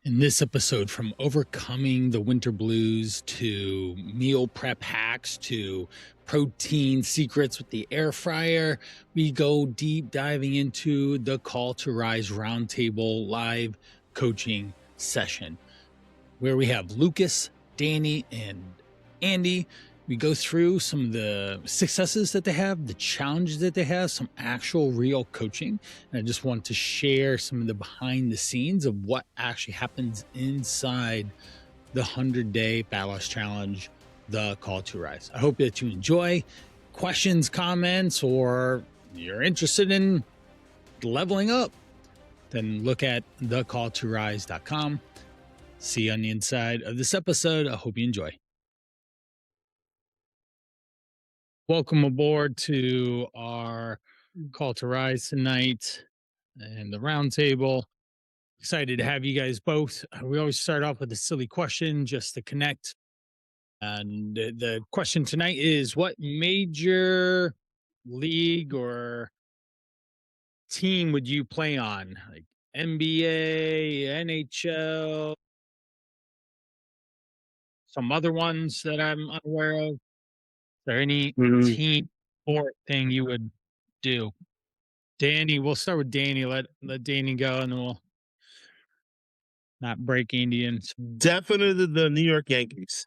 In this episode, from overcoming the winter blues to meal prep hacks to protein secrets with the air fryer, we go deep diving into the Call to Rise Roundtable live coaching session where we have Lucas, Danny, and Andy. We go through some of the successes that they have, the challenges that they have, some actual real coaching. And I just want to share some of the behind the scenes of what actually happens inside the 100-day Fat Loss Challenge, the Call to Rise. I hope that you enjoy. Questions, comments, or you're interested in leveling up, then look at thecalltorise.com. See you on the inside of this episode. I hope you enjoy. Welcome aboard to our Call to Rise tonight and the roundtable. Excited to have you guys both. We always start off with a silly question just to connect. And the question tonight is, what major league or team would you play on? Like NBA, NHL, some other ones that I'm unaware of? Is there any team sport thing you would do? Danny, we'll start with Danny. Let Danny go, and then we'll not break Indians. Definitely the New York Yankees.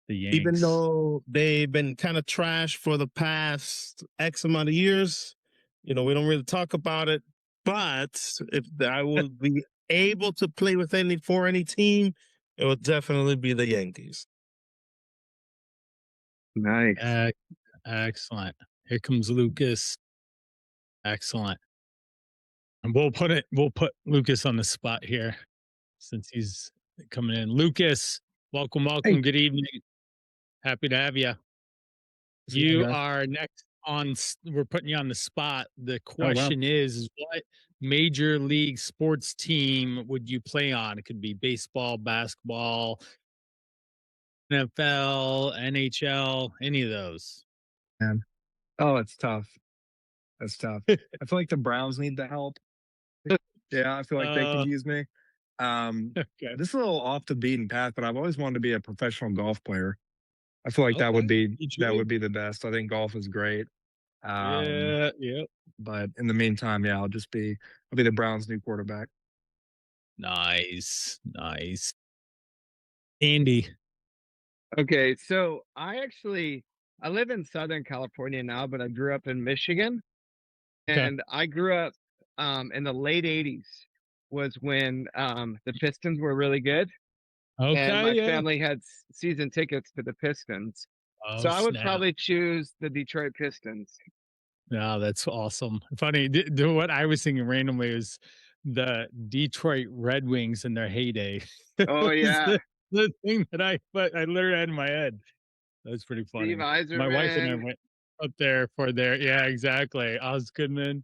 The Yanks. Even though they've been kind of trash for the past X amount of years, we don't really talk about it. But if I would be able to play for any team, it would definitely be the Yankees. Nice. Excellent. Here comes Lucas. Excellent. And we'll put Lucas on the spot here since he's coming in. Lucas, welcome. Hey. Good evening. Happy to have you. You are next on. We're putting you on the spot. The question is, what major league sports team would you play on? It could be baseball, basketball, NFL, NHL, any of those. Man. Oh, it's tough. That's tough. I feel like the Browns need the help. Yeah, I feel like they could use me. Okay. This is a little off the beaten path, but I've always wanted to be a professional golf player. I feel like that would be the best. I think golf is great. Yeah. But in the meantime, I'll be the Browns' new quarterback. Nice. Andy. Okay, so I live in Southern California now, but I grew up in Michigan. And I grew up in the late 80s was when the Pistons were really good. Okay. And my family had season tickets to the Pistons. So I would probably choose the Detroit Pistons. No, that's awesome. Funny. What I was thinking randomly is the Detroit Red Wings in their heyday. Oh, yeah. The thing that I literally had in my head. That's pretty funny. Steve Yzerman. My wife and I went up there for their, exactly. Osgoodman,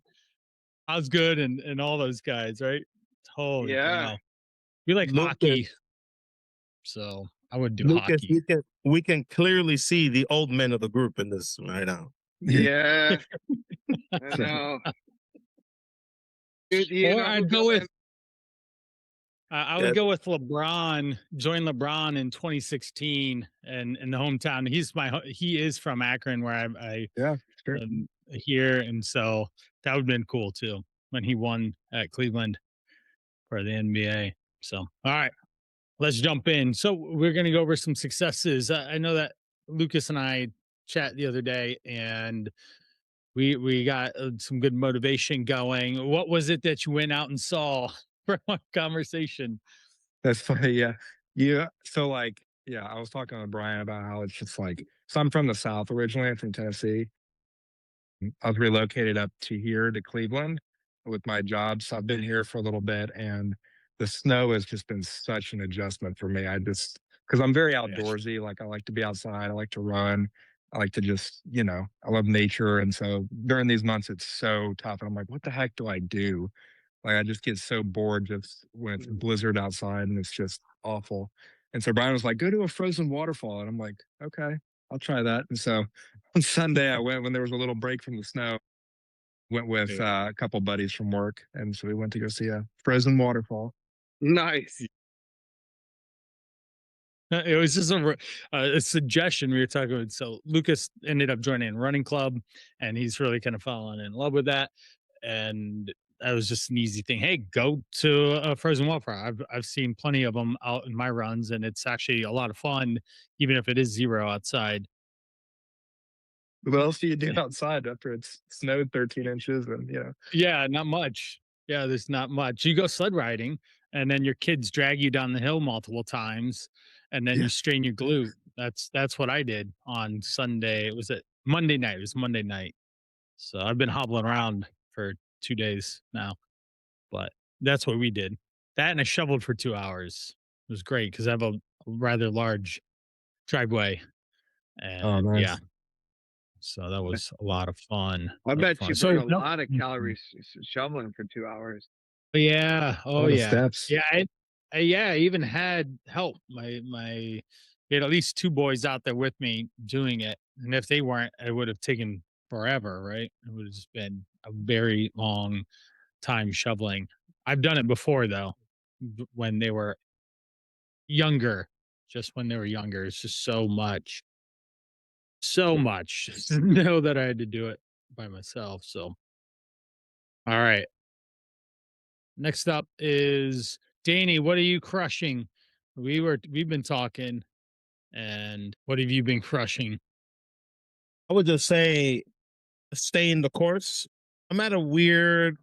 Osgood, and all those guys, right? Totally. Yeah. Wow. We like hockey. So I would do hockey. We can clearly see the old men of the group in this right now. Yeah. I know. I'd go with I would go with LeBron, join LeBron in 2016 and in the hometown. He is from Akron where I here. And so that would have been cool too when he won at Cleveland for the NBA. So, all right, let's jump in. So we're going to go over some successes. I know that Lucas and I chat the other day and we got some good motivation going. What was it that you went out and saw from our conversation? That's funny. Yeah. So I was talking to Brian about how it's just so I'm from the South originally. I'm from Tennessee. I was relocated up to here to Cleveland with my job. So I've been here for a little bit and the snow has just been such an adjustment for me. Because I'm very outdoorsy. I like to be outside. I like to run. I like to just, I love nature. And so during these months, it's so tough. And I'm like, what the heck do I do? I just get so bored just when it's blizzard outside and it's just awful. And so Brian was like, go to a frozen waterfall. And I'm like, okay, I'll try that. And so on Sunday I went when there was a little break from the snow. Went with Yeah. a couple buddies from work, and so we went to go see a frozen waterfall. Nice. It was just a suggestion we were talking about. So Lucas ended up joining a running club, and he's really kind of fallen in love with that. And that was just an easy thing. Hey, go to a frozen water. I've seen plenty of them out in my runs, and it's actually a lot of fun, even if it is 0 outside. What else do you do outside after it's snowed 13 inches and Yeah, not much. Yeah, there's not much. You go sled riding, and then your kids drag you down the hill multiple times, and then Yeah. you strain your glute. That's what I did on Sunday. It was at Monday night. It was Monday night. So I've been hobbling around for 2 days now, but that's what we did. That and I shoveled for 2 hours. It was great because I have a rather large driveway, Oh, and yeah, nice. so that was a lot of fun. I A lot of bet fun. you So burn a no, lot of calories shoveling for 2 hours. yeah. A Oh, lot of yeah. steps. Yeah. I even had help. We had at least 2 boys out there with me doing it, and if they weren't, it would have taken forever, right? It would have just been a very long time shoveling. I've done it before though, when they were younger. Just when they were younger, it's just so much. Just know that I had to do it by myself. So, all right. Next up is Danny. What are you crushing? We've been talking, and what have you been crushing? I would just say stay in the course. I'm at a weird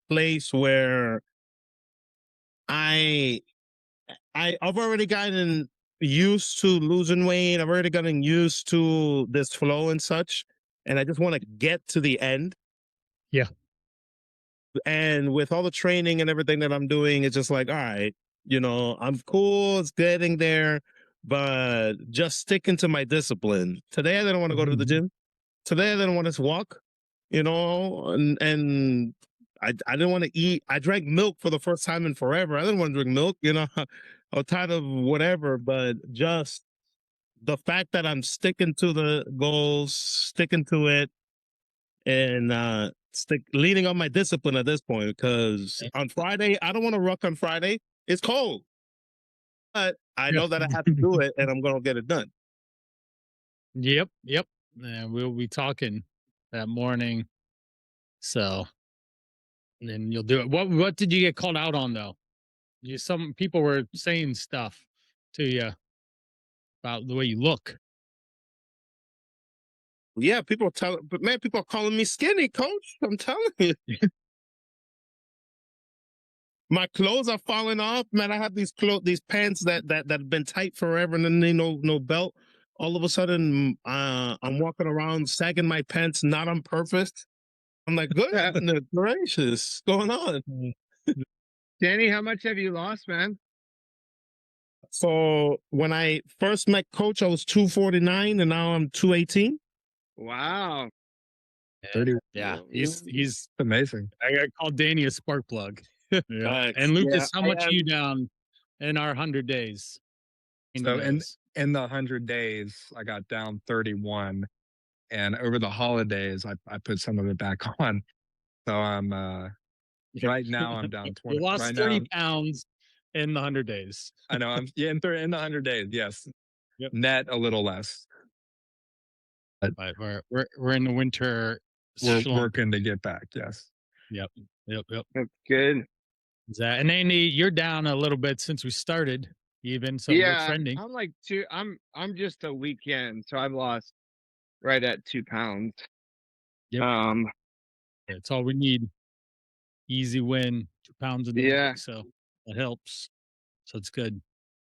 place where I I've already gotten used to losing weight. I've already gotten used to this flow and such. And I just want to get to the end. Yeah. And with all the training and everything that I'm doing, it's just like, all right, I'm cool, it's getting there, but just sticking to my discipline. Today I didn't want to go to the gym. Today I didn't want to walk, and I didn't want to eat. I drank milk for the first time in forever. I didn't want to drink milk, I was tired of whatever, but just the fact that I'm sticking to the goals, sticking to it, and stick leaning on my discipline at this point. Because on Friday, I don't want to ruck on Friday. It's cold, but I Yeah. know that I have to do it, and I'm gonna get it done. Yep. Yep. And we'll be talking that morning. So, and then you'll do it. What did you get called out on though? Some people were saying stuff to you about the way you look. Yeah, but man, people are calling me skinny, coach. I'm telling you, my clothes are falling off. Man, I have these pants that have been tight forever, and then they no belt. All of a sudden, I'm walking around sagging my pants, not on purpose. I'm like, goodness gracious, what's going on? Danny, how much have you lost, man? So when I first met Coach, I was 249, and now I'm 218. Wow. 30. Yeah. He's Amazing. I called Danny a spark plug. Yeah. Thanks. And Lucas, Yeah, how much are you down in our 100 days? So in the 100 days, I got down 31, and over the holidays, I put some of it back on. So I'm right now I'm down 20. You lost Right 30 now, pounds in the 100 days. I know I'm in the 100 days. Yes, Yep. net a little less. But we're in the winter. We're slump. working to get back. Yes. Yep. That's good. And Andy, you're down a little bit since we started, even so. We're Yeah, trending. I'm like I'm just a weekend, so I've lost right at 2 pounds. Yep. It's all we need. Easy win, 2 pounds a day. Yeah. So that helps. So it's good.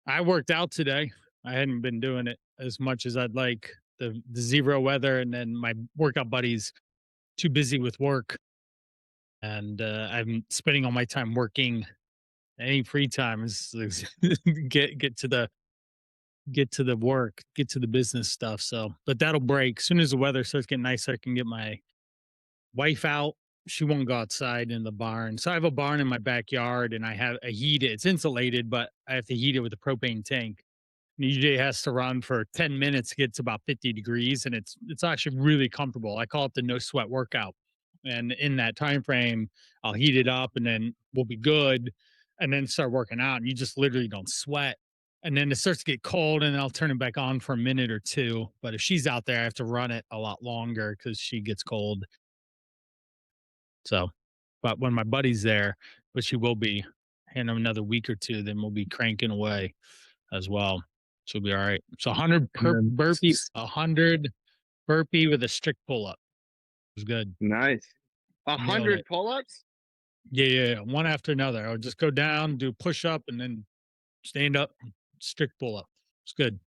I worked out today. I hadn't been doing it as much as I'd like. The 0 weather, and then my workout buddies too busy with work, and I'm spending all my time working. Any free time is get to the work, get to the business stuff. So, but that'll break as soon as the weather starts getting nicer. I can get my wife out. She won't go outside in the barn. So I have a barn in my backyard, and I heat it. It's insulated, but I have to heat it with a propane tank. And usually it has to run for 10 minutes to get to about 50 degrees, and it's actually really comfortable. I call it the no sweat workout. and in that time frame, I'll heat it up, and then we'll be good, and then start working out, and you just literally don't sweat. And then it starts to get cold, and I'll turn it back on for a minute or two. But if she's out there, I have to run it a lot longer because she gets cold. So, but when my buddy's there, which he will be in another week or two, then we'll be cranking away as well. So we'll be all right. So 100 And then burpee, 100 burpee with a strict pull up. It was good. Nice. Nailed 100 it. pull-ups? Yeah, yeah, yeah. One after another. I would just go down, do push up, and then stand up, strict pull up. It's good.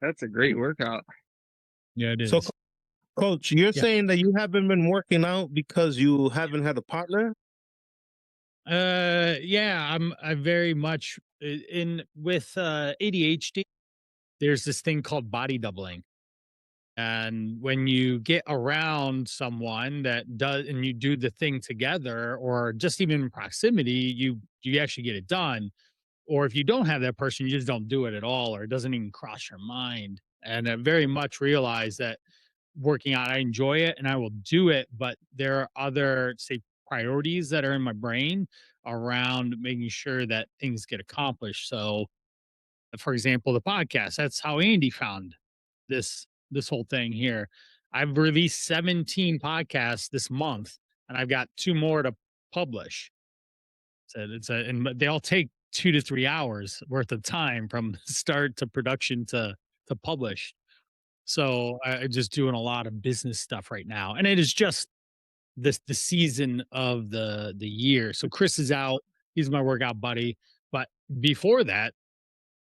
That's a great workout. Yeah, it So, is. Coach, you're Yeah. saying that you haven't been working out because you haven't had a partner? Yeah, I very much in with ADHD. There's this thing called body doubling. And when you get around someone that does, and you do the thing together, or just even in proximity, you actually get it done. Or if you don't have that person, you just don't do it at all, or it doesn't even cross your mind. And I very much realize that working out, I enjoy it and I will do it, but there are other, say, priorities that are in my brain around making sure that things get accomplished. So, for example, the podcast, that's how Andy found this whole thing here. I've released 17 podcasts this month, and I've got two more to publish. So and they all take 2 to 3 hours worth of time from start to production to publish. So I'm just doing a lot of business stuff right now, and it is just the season of the year. So Chris is out; he's my workout buddy. But before that,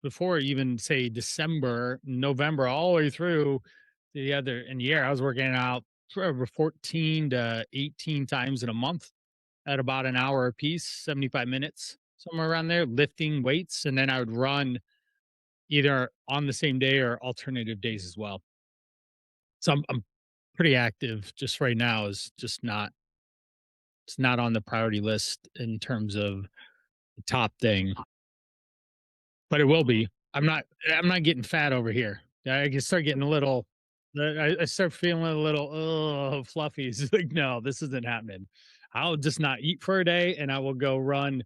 before even say December, November, all the way through the other in the year, I was working out for over 14 to 18 times in a month at about an hour a piece, 75 minutes, somewhere around there, lifting weights. And then I would run either on the same day or alternative days as well. So I'm pretty active. Just right now is just not, it's not on the priority list in terms of the top thing, but it will be. I'm not getting fat over here. I can start getting a little, I start feeling a little fluffy. It's like, no, this isn't happening. I'll just not eat for a day, and I will go run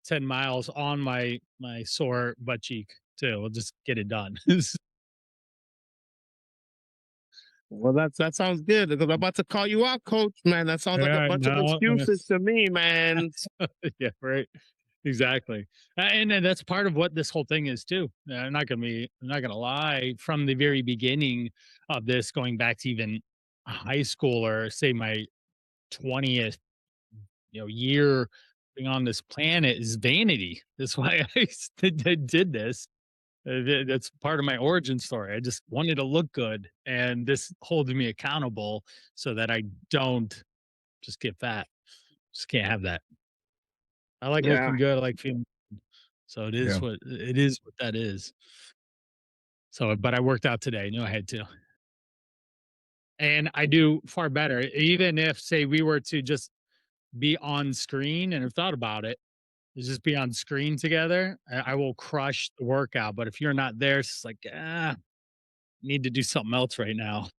10 miles on my sore butt cheek too. We'll just get it done. Well, that sounds good. Because I'm about to call you out, Coach. Man, that sounds like a Yeah, bunch of no, excuses to me, man. yeah, right. Exactly. And then that's part of what this whole thing is too. I'm not gonna lie, from the very beginning of this, going back to even high school, or say my 20th, year being on this planet, is vanity. That's why I did this. That's part of my origin story. I just wanted to look good, and this holds me accountable so that I don't just get fat. Just can't have that. I like Yeah. looking good. I like feeling. So Yeah. it is what that is. So, but I worked out today. Knew I had to, and I do far better. Even if, say, we were to just be on screen, and have thought about it, is just be on screen together, I will crush the workout. But if you're not there, it's like, need to do something else right now.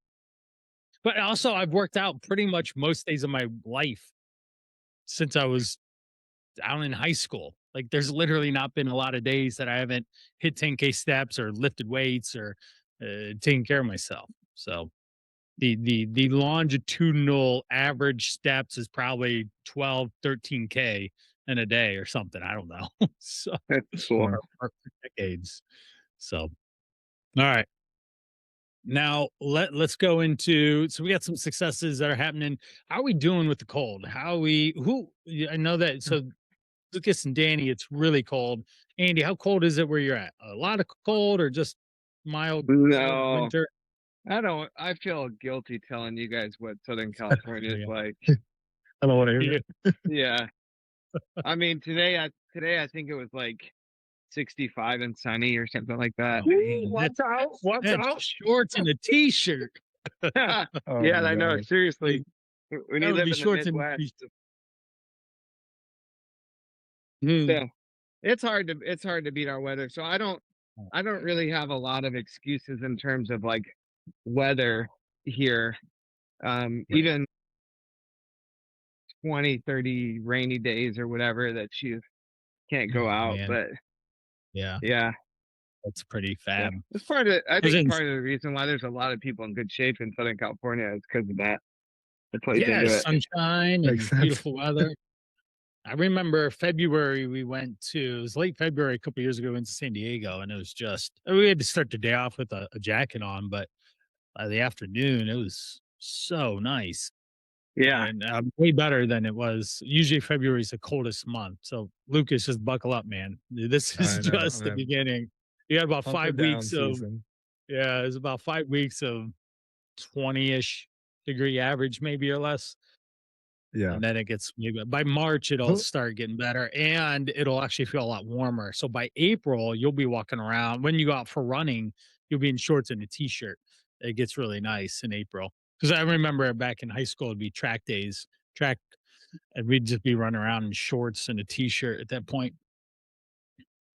But also, I've worked out pretty much most days of my life since I was down in high school. Like, there's literally not been a lot of days that I haven't hit 10K steps or lifted weights or taken care of myself. So the longitudinal average steps is probably 12, 13K in a day or something. I don't know. So That's cool. for decades. So all right. Now let's go into, so we got some successes that are happening. How are we doing with the cold? How are we who I know that, so Lucas and Danny, it's really cold. Andy, how cold is it where you're at? A lot of cold, or just mild No, winter? I feel guilty telling you guys what Southern California is Yeah. like. I don't want to hear it. Yeah. I mean, today I think it was like 65 and sunny or something like that. Man, Watch out. Watch that's out. shorts and a t-shirt. Yeah, Oh I my know. God. Seriously, when That you would live be in the shorts and Midwest, Mm. yeah, it's hard to beat our weather. So I don't really have a lot of excuses in terms of like weather here. Even 20, 30 rainy days or whatever that you can't go Oh, out. man. But Yeah, yeah, that's pretty yeah, fab. it's part of. I Was think in part of the reason why there's a lot of people in good shape in Southern California is because of that. It plays Yeah, into it. sunshine Makes and sense. beautiful weather. I remember February we went to, it was late February a couple years ago, we went to San Diego, and it was just, we had to start the day off with a jacket on, but by the afternoon it was so nice. Yeah, And way better than it was. Usually February is the coldest month. So Lucas, just buckle up, man. This is I know. just the beginning. You got about Hunker 5 weeks down of, season. yeah, it's about 5 weeks of 20-ish degree average, maybe or less. Yeah. And then it gets, maybe by March it'll start getting better, and it'll actually feel a lot warmer. So by April, you'll be walking around. When you go out for running, you'll be in shorts and a t-shirt. It gets really nice in April. Because I remember back in high school, it'd be track days, track, and we'd just be running around in shorts and a t-shirt at that point.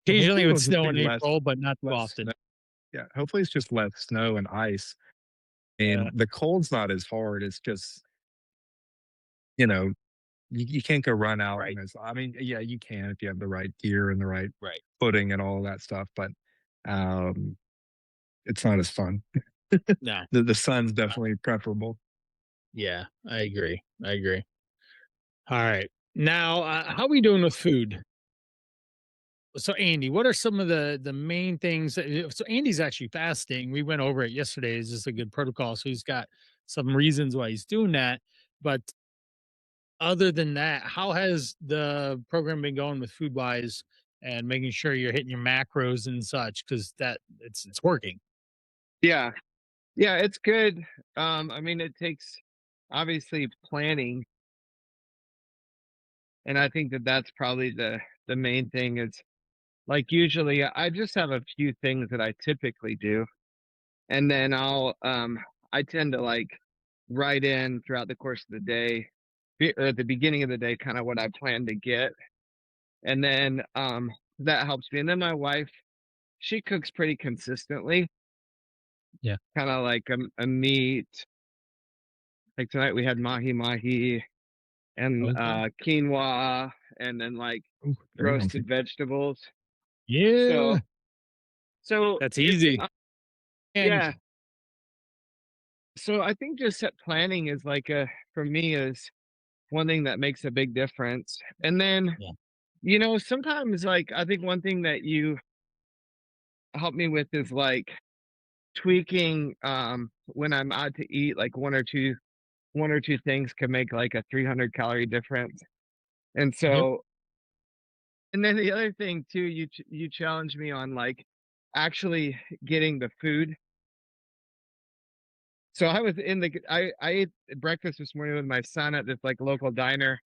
Occasionally Hopefully it would it'll just snow be in April, but not too less often. snow. Yeah. Hopefully it's just less snow and ice. Yeah, And the cold's not as hard. It's just, you know, you can't go run out. right, I mean, yeah, you can if you have the right gear and the right right. footing and all that stuff, but um, it's not as fun. No, The sun's definitely preferable. yeah, I agree. I agree. All right. Now, how are we doing with food? So Andy, what are some of the main things so Andy's actually fasting. We went over it yesterday. It's just a good protocol. So he's got some reasons why he's doing that. But other than that, how has the program been going with food wise and making sure you're hitting your macros and such? Because that it's working. yeah, yeah. It's good. I mean, it takes obviously planning, and I think that that's probably the main thing. Is like usually I just have a few things that I typically do, and then I tend to like write in throughout the course of the day, or at the beginning of the day, kind of what I plan to get, and then that helps me. And then my wife, she cooks pretty consistently, Yeah. kind of like a meat. Like tonight we had mahi mahi and Okay. quinoa, and then like Ooh, very healthy. roasted vegetables. Yeah. So so That's it's easy. And yeah. So I think just set planning is like a for me is one thing that makes a big difference. And then, yeah. sometimes like I think one thing that you help me with is like tweaking when I'm out to eat, like one or two things can make like a 300 calorie difference. And Yep. so and then the other thing too, you challenge me on like actually getting the food. So I was I ate breakfast this morning with my son at this like local diner,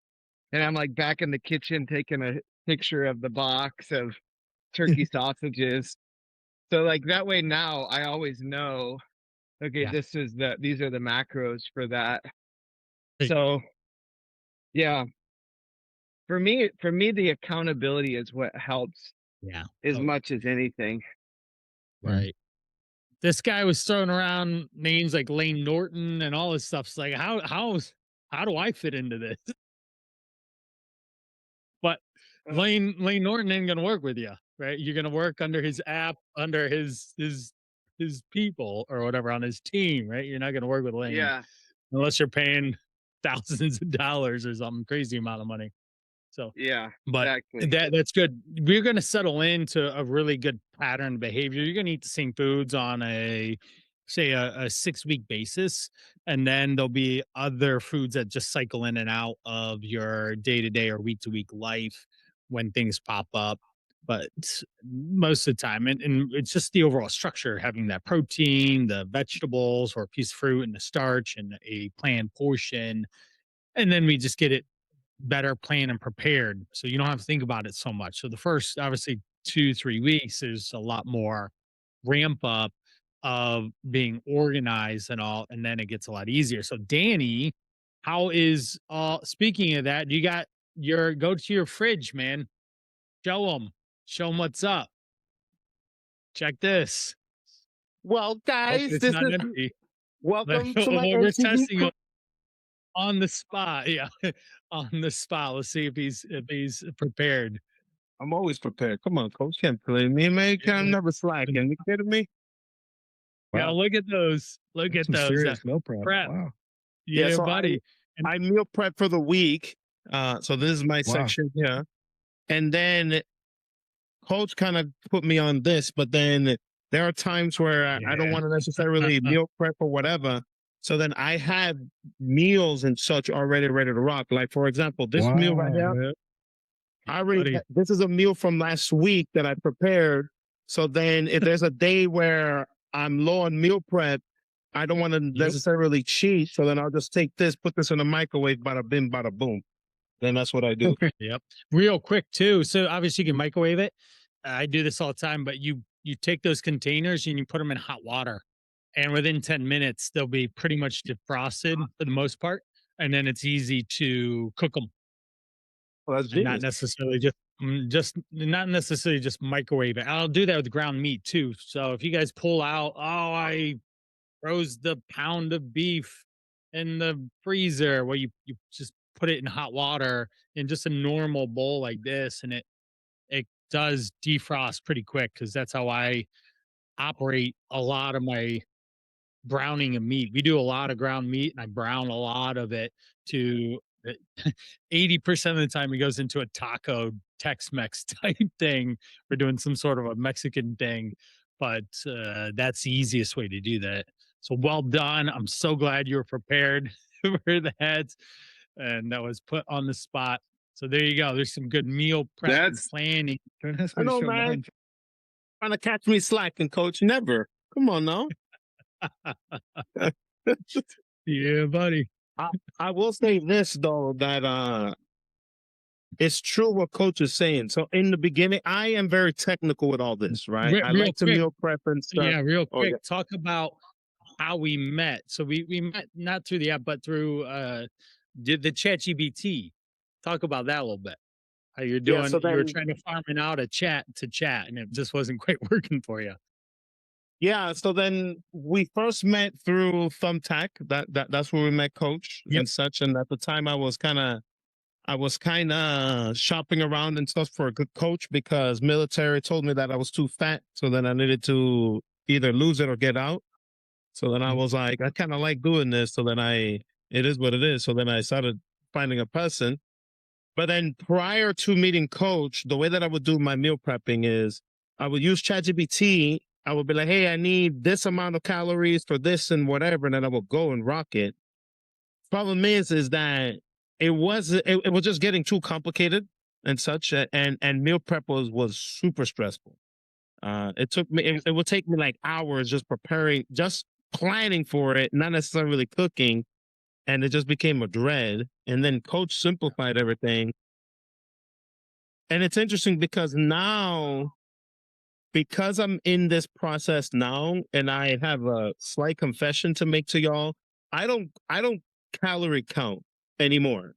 and I'm like back in the kitchen taking a picture of the box of turkey sausages. So like that way now I always know, okay, Yeah. these are the macros for that. Hey. So yeah, for me the accountability is what helps Yeah. as Oh, much as anything. Yeah. right. This guy was throwing around names like Lane Norton and all this stuff. It's like, how do I fit into this? But Uh, Lane Norton ain't gonna work with you, right? You're gonna work under his app, under his people or whatever on his team, right? You're not gonna work with Lane yeah, unless you're paying thousands of dollars or some crazy amount of money. So, yeah, but exactly. that's good. We're gonna settle into a really good pattern of behavior. You're gonna eat the same foods on a 6 week basis, and then there'll be other foods that just cycle in and out of your day to day or week to week life when things pop up. But most of the time, and it's just the overall structure, having that protein, the vegetables or a piece of fruit and the starch and a planned portion. And then we just get it better planned and prepared. So you don't have to think about it so much. So the first, obviously, 2, 3 weeks, there's a lot more ramp up of being organized and all. And then it gets a lot easier. So, Danny, how is, speaking of that, you got go to your fridge, man. Show them what's up. Check this. Well, Hope guys, it's this not is empty. welcome to my We're MTV. testing. on the spot. Yeah, on the spot. Let's see if he's prepared. I'm always prepared. Come on, coach. Can't play me, man. I'm Yeah. never slacking. You kidding me? Yeah, Wow, look at those. Look that's at some those. That serious meal prep. prep. Wow, Yeah, Yeah, so buddy. And I meal prep for the week. So this is my wow, section here. And then coach kind of put me on this, but then there are times where I don't yeah. want to necessarily meal prep or whatever. So then I have meals and such already ready to rock. Like for example, this meal right wow. here, Yeah, I already buddy. this is a meal from last week that I prepared. So then if there's a day where I'm low on meal prep, I don't want to Yep. necessarily cheat. So then I'll just take this, put this in the microwave, bada bing, bada boom. Then that's what I do. Yep. Real quick too. So obviously you can microwave it. I do this all the time, but you take those containers and you put them in hot water, and within 10 minutes they'll be pretty much defrosted for the most part, and then it's easy to cook them Well, that's and not genius. necessarily just not necessarily just microwave it. I'll do that with ground meat too. So if you guys pull out, oh, I froze the pound of beef in the freezer, well, you just put it in hot water in just a normal bowl like this, and it does defrost pretty quick because that's how I operate a lot of my browning of meat. We do a lot of ground meat, and I brown a lot of it to 80% of the time it goes into a taco Tex-Mex type thing. We're doing some sort of a Mexican thing, but that's the easiest way to do that. So well done. I'm so glad you were prepared for that, and that was put on the spot. So there you go. There's some good meal prep and That's planning. Don't ask I me to know, show man. mine. Trying to catch me slacking, coach. Never. Come on now. Yeah, buddy. I will say this though, that it's true what coach is saying. So in the beginning, I am very technical with all this, right? I Real like to quick. meal prep and stuff. Yeah, real Oh yeah. quick. Talk about how we met. So we met not through the app, but through did the chat GBT. Talk about that a little bit. How you're Yeah. doing, So you were then trying to farming out a chat to chat, and it just wasn't quite working for you. yeah, so then we first met through Thumbtack. That's where we met coach Yep. and such. And at the time I was kind of shopping around and stuff for a good coach because military told me that I was too fat. So then I needed to either lose it or get out. So then I was like, I kind of like doing this. So then it is what it is. So then I started finding a person. But then prior to meeting coach, the way that I would do my meal prepping is I would use ChatGPT. I would be like, hey, I need this amount of calories for this and whatever. And then I would go and rock it. Problem is that it was just getting too complicated and such. And meal prep was super stressful. It took me, it would take me like hours just preparing, just planning for it, not necessarily cooking. And it just became a dread. And then coach simplified everything. And it's interesting because now, because I'm in this process now, and I have a slight confession to make to y'all, I don't calorie count anymore.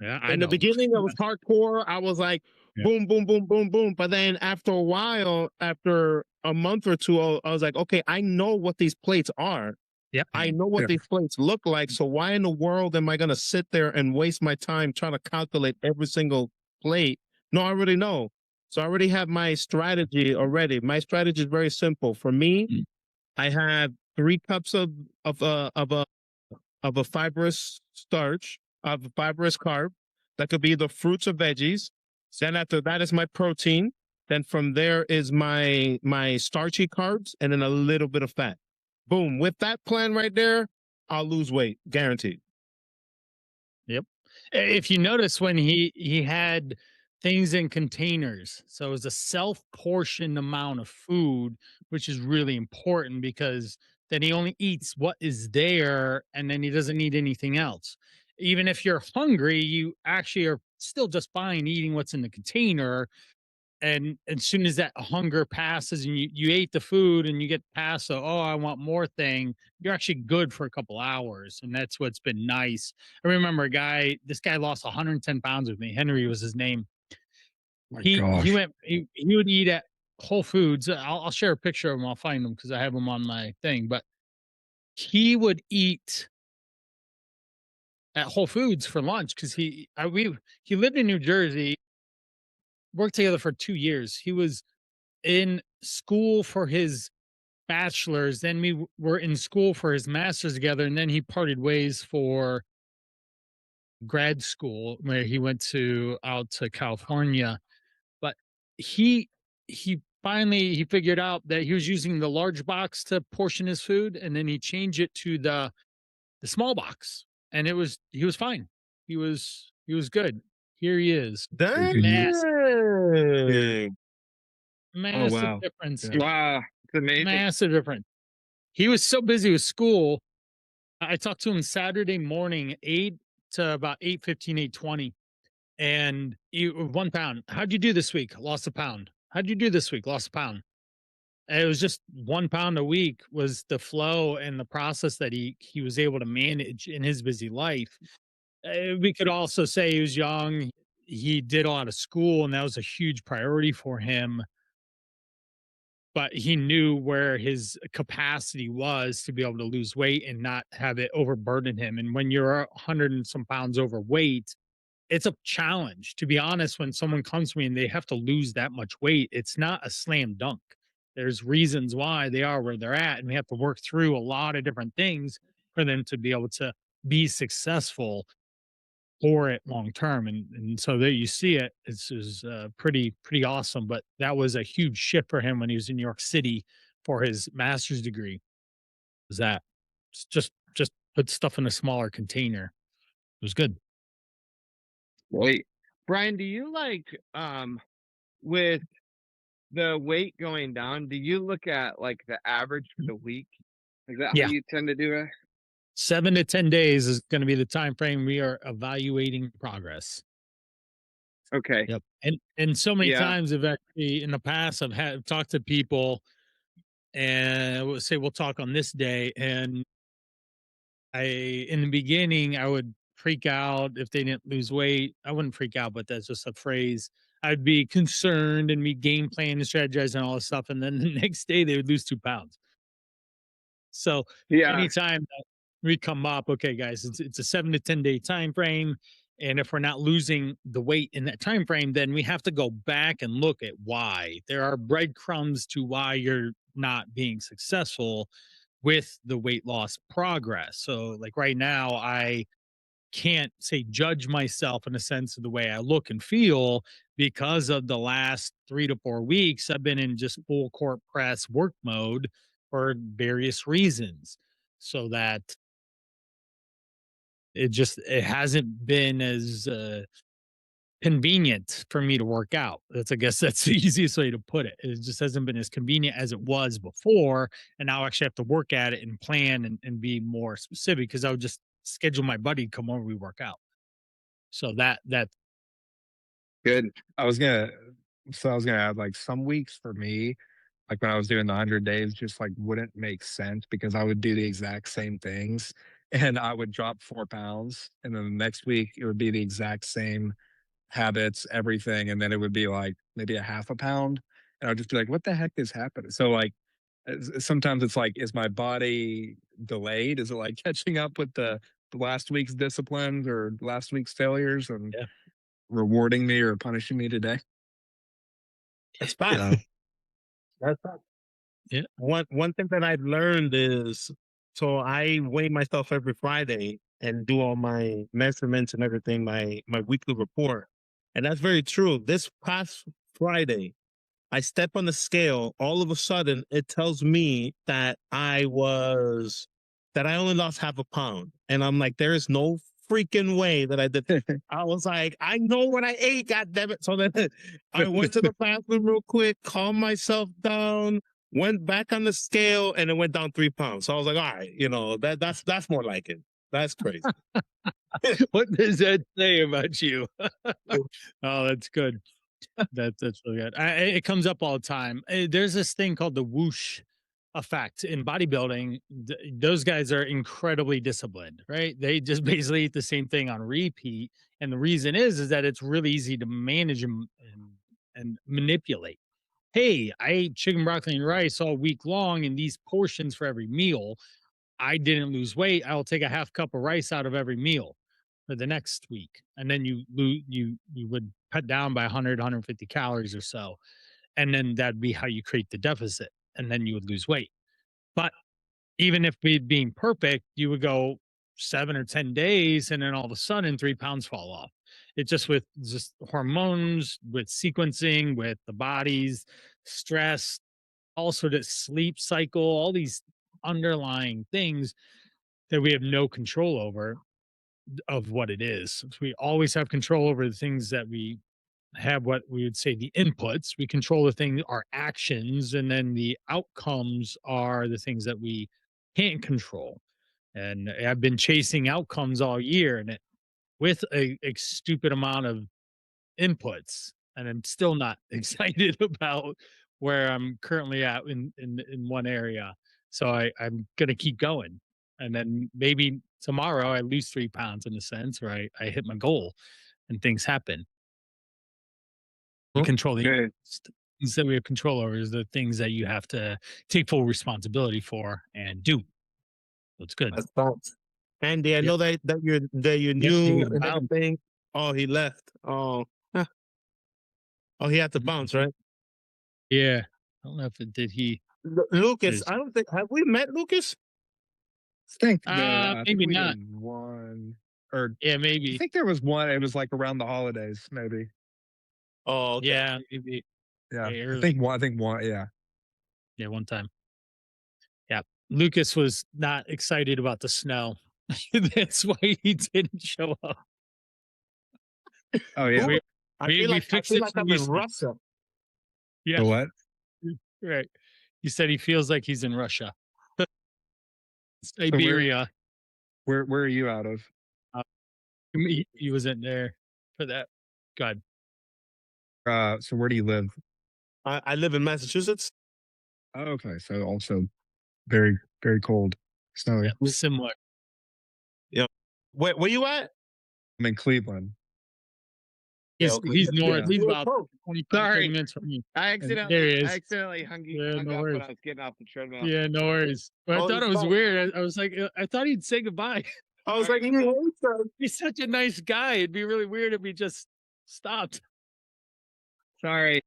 Yeah, I In the don't. beginning, it was hardcore. I was like, Yeah. boom, boom, boom, boom, boom. But then after a while, after a month or two, I was like, okay, I know what these plates are. Yep. I know what Yeah. these plates look like. So why in the world am I going to sit there and waste my time trying to calculate every single plate? No, I already know. So I already have my strategy already. My strategy is very simple. For me, Mm. I have 3 cups of a fibrous starch, of a fibrous carb. That could be the fruits or veggies. Then after that is my protein. Then from there is my starchy carbs and then a little bit of fat. Boom. With that plan right there, I'll lose weight, guaranteed. Yep. If you notice when he had things in containers, so it was a self-portioned amount of food, which is really important because then he only eats what is there and then he doesn't need anything else. Even if you're hungry, you actually are still just fine eating what's in the container, and as soon as that hunger passes and you ate the food and you get past the oh I want more thing, you're actually good for a couple hours, and that's what's been nice. I remember this guy lost 110 pounds with me. Henry was his name. My He gosh. went he would eat at Whole Foods. I'll share a picture of him. I'll find him because I have him on my thing. But he would eat at Whole Foods for lunch because he lived in New Jersey, worked together for 2 years. He was in school for his bachelor's, then were in school for his master's together, and then he parted ways for grad school where he went to out to California. But he he figured out that he was using the large box to portion his food, and then he changed it to the small box, and he was fine. He was good. Here he is. Mass Dang. Oh massive wow. difference. Yeah. Wow, it's amazing. Massive difference. He was so busy with school. I talked to him Saturday morning, 8 to about 8:15, 8:20. And 1 pound. How'd you do this week? Lost a pound. How'd you do this week? Lost a pound. And it was just 1 pound a week was the flow and the process that he was able to manage in his busy life. We could also say he was young. He did a lot of school, and that was a huge priority for him. But he knew where his capacity was to be able to lose weight and not have it overburden him. And when you're 100 and some pounds overweight, it's a challenge. To be honest, when someone comes to me and they have to lose that much weight, it's not a slam dunk. There's reasons why they are where they're at, and we have to work through a lot of different things for them to be able to be successful for it long term. And so there you see it. It's is pretty awesome. But that was a huge shift for him when he was in New York City for his master's degree. Was that just put stuff in a smaller container. It was good. Wait, Brian, do you like with the weight going down? Do you look at like the average for the week? Is that how Yeah. you tend to do it? 7 to 10 days is going to be the time frame we are evaluating progress. Okay. Yep. And so many Yeah. times I've actually in the past I've had talked to people and we'll say we'll talk on this day. And in the beginning I would freak out if they didn't lose weight. I wouldn't freak out, but that's just a phrase. I'd be concerned and be game plan and strategize and all this stuff. And then the next day they would lose 2 pounds. So Yeah. anytime that we come up, okay, guys, it's a 7 to 10 day time frame, and if we're not losing the weight in that time frame, then we have to go back and look at why. There are breadcrumbs to why you're not being successful with the weight loss progress. So, like right now, I can't say judge myself in a sense of the way I look and feel because of the last 3 to 4 weeks. I've been in just full court press work mode for various reasons. So that it hasn't been as convenient for me to work out. I guess that's the easiest way to put it. It just hasn't been as convenient as it was before. And now I actually have to work at it and plan and be more specific because I would just schedule my buddy to come over, we work out. So that Good. I was gonna add like some weeks for me, like when I was doing the 100 days, just like wouldn't make sense because I would do the exact same things and I would drop 4 pounds. And then the next week it would be the exact same habits, everything. And then it would be like maybe a half a pound. And I'd just be like, what the heck is happening? So like sometimes it's like, is my body delayed? Is it like catching up with the last week's disciplines or last week's failures and Yeah. rewarding me or punishing me today? That's bad. So, That's bad. Yeah. One thing that I've learned is so I weigh myself every Friday and do all my measurements and everything, my weekly report. And that's very true. This past Friday, I step on the scale, all of a sudden it tells me that I only lost half a pound. And I'm like, there is no freaking way that I did. I was like, I know what I ate, god damn it. So then I went to the bathroom real quick, calmed myself down, went back on the scale, and it went down 3 pounds. So I was like, all right, that's more like it. That's crazy. What does that say about you? Oh, that's good. That's really good. It comes up all the time. There's this thing called the whoosh effect in bodybuilding. Those guys are incredibly disciplined, right? They just basically eat the same thing on repeat, and the reason is that it's really easy to manage and manipulate. Hey, I ate chicken, broccoli, and rice all week long in these portions for every meal. I didn't lose weight. I'll take a half cup of rice out of every meal. for the next week, and then you would cut down by 100, 150 calories or so, and then that'd be how you create the deficit, and then you would lose weight. But even if we being perfect, you would go 7 or 10 days, and then all of a sudden 3 pounds fall off. It's just with just hormones, with sequencing, with the body's stress, also the sleep cycle, all these underlying things that we have no control over of what it is. So we always have control over the things that we have, what we would say the inputs. We control the thing, our actions, and then the outcomes are the things that we can't control. And I've been chasing outcomes all year, and with a stupid amount of inputs, and I'm still not excited about where I'm currently at in one area. So I'm gonna keep going. And then maybe tomorrow I lose 3 pounds in a sense, or I hit my goal and things happen. You control the Good. things that we have control over is the things that you have to take full responsibility for and do. So it's good. That's thoughts. Andy, I Yep. know that you're Yep, new taking a and bounce. everything. Oh, he left. Oh, huh. Oh, he had to bounce, right? Yeah. I don't know if it did he Lucas, is I don't think have we met Lucas? I think maybe we not. did one, or Yeah, I maybe. think there was one. It was like around the holidays, maybe. Oh, okay. Yeah, maybe. Yeah, Yeah, I early. think one. I think one. Yeah. Yeah, one time. Yeah. Lucas was not excited about the snow. That's why he didn't show up. Oh yeah. We I we feel we like fixed it I'm for in you. Russia. Yeah, The what? right. He said he feels like he's in Russia, So Siberia. where are you out of? Uh, he wasn't there for that. God. So where do you live? I live in Massachusetts. Oh, okay. So also very very cold, snowy. Yeah, similar. Yeah. Where you at? I'm in Cleveland. Yeah, He's okay. he's north. Yeah. He's You're about close. 25, 30 Sorry. minutes from me. I There he is. accidentally Yeah, hung no up when worries. I was getting off the treadmill. Yeah, no worries. But I Oh, thought he's it was back. weird. I was like, I thought he'd say goodbye. I was like, you He's such a nice guy. It'd be really weird if he just stopped. Sorry.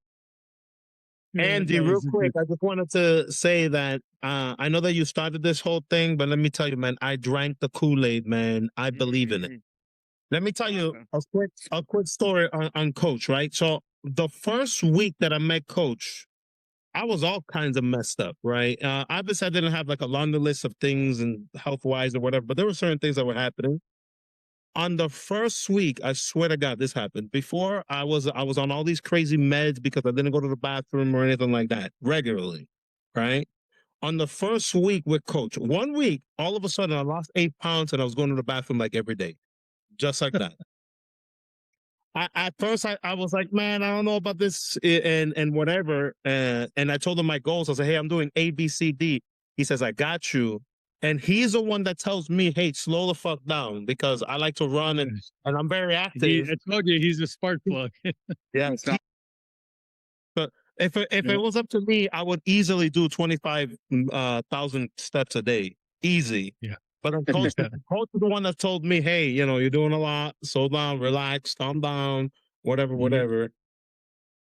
Andy, No, real he's a quick, good- I just wanted to say that I know that you started this whole thing, but let me tell you, man, I drank the Kool-Aid, man. I believe in it. Let me tell you a quick story on Coach, right? So the first week that I met Coach, I was all kinds of messed up, right? Obviously, I didn't have like a laundry list of things and health wise or whatever, but there were certain things that were happening. On the first week, I swear to God, this happened. Before I was on all these crazy meds because I didn't go to the bathroom or anything like that regularly, right? On the first week with Coach, 1 week, all of a sudden I lost 8 pounds and I was going to the bathroom like every day, just like that. At first I was like, man, I don't know about this and whatever. And I told him my goals. I said, hey, I'm doing A, B, C, D. He says, I got you. And he's the one that tells me, hey, slow the fuck down because I like to run and I'm very active. I told you he's a spark plug. Yeah. But if it was up to me, I would easily do 25,000 steps a day. Easy. Yeah. But coach is the one that told me, hey, you're doing a lot. Slow down, relax, calm down, whatever, whatever.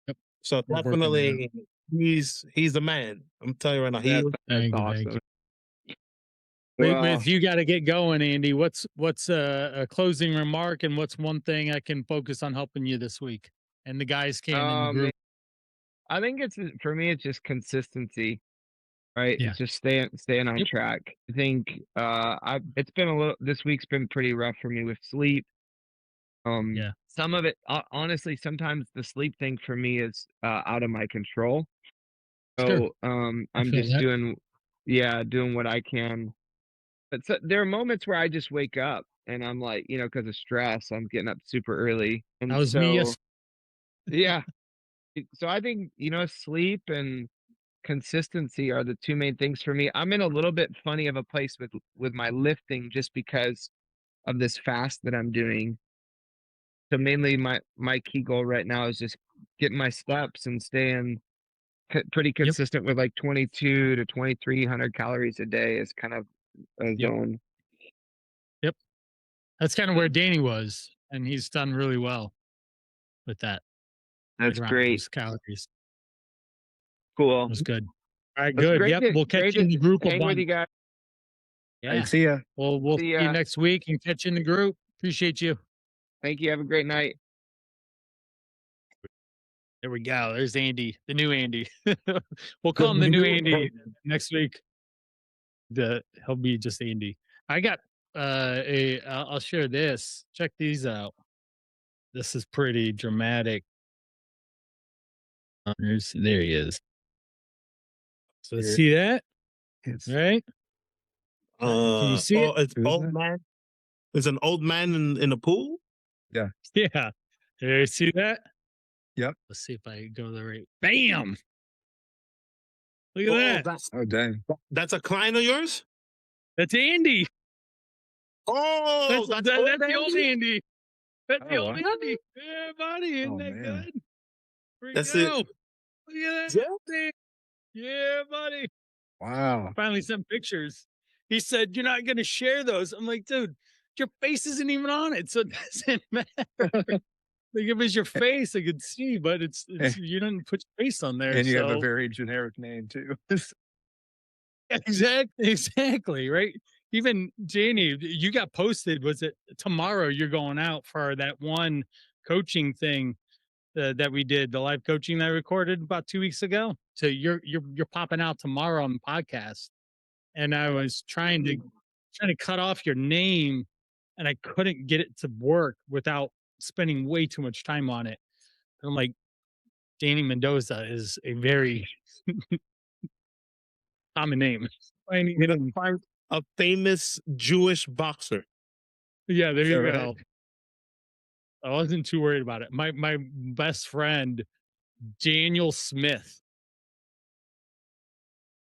Yep. So We're working definitely he's the man. I'm telling you right now. That's Thank you, awesome. thank you. Well, With you got to get going, Andy. What's a closing remark, and what's one thing I can focus on helping you this week? And the guys can in the group. I think for me, it's just consistency, right? Yeah. It's just staying on track. I think it's been this week's been pretty rough for me with sleep. Yeah. Some of it, honestly, sometimes the sleep thing for me is out of my control. Sure. So I'm feel just that. doing what I can. But there are moments where I just wake up and I'm like, because of stress, I'm getting up super early, and That was me. Yes. yeah. So I think sleep and consistency are the two main things for me. I'm in a little bit funny of a place with my lifting just because of this fast that I'm doing. So mainly my key goal right now is just getting my steps and staying pretty consistent with like 22 to 2300 calories a day is kind of a zone. Yep. That's kind of where Danny was, and he's done really well with that. That's Around great. those calories. Cool. It was good. All right, It's good. Yep, we'll catch great you in the to group a hang with you bunch. guys. Yeah, See ya. we'll See see you ya. next week and catch you in the group. Appreciate you. Thank you. Have a great night. There we go. There's Andy, the new Andy. We'll call him the new Andy next week. He'll be just Andy. I got I'll share this. Check these out. This is pretty dramatic. There he is. So Here. see that? It's, Right? Can you see it? It's Who's old that? man. There's an old man in the pool. Yeah. There you see that? Yep. Let's see if I go the right. Bam! Look at Oh, that. oh, dang. that's a client of yours. That's Andy. Oh, That's the old Andy. That's the Oh, old wow. Andy. Yeah, buddy. Isn't Oh, that man. good? There you That's go. it. Look at that. Andy. Yeah, buddy. Wow. Finally sent pictures. He said, "You're not going to share those." I'm like, dude, your face isn't even on it, so it doesn't matter. Like, if it's your face, I could see, but it's you didn't put your face on there. And you have a So very generic name too. exactly, right? Even Janie, you got posted. Was it tomorrow? You're going out for that one coaching thing that we did, the live coaching that I recorded about 2 weeks ago. So you're popping out tomorrow on the podcast, and I was trying to cut off your name, and I couldn't get it to work without spending way too much time on it. And I'm like, Danny Mendoza is a very common name. A famous Jewish boxer. Yeah, there Is that you right? go. I wasn't too worried about it. My best friend, Daniel Smith.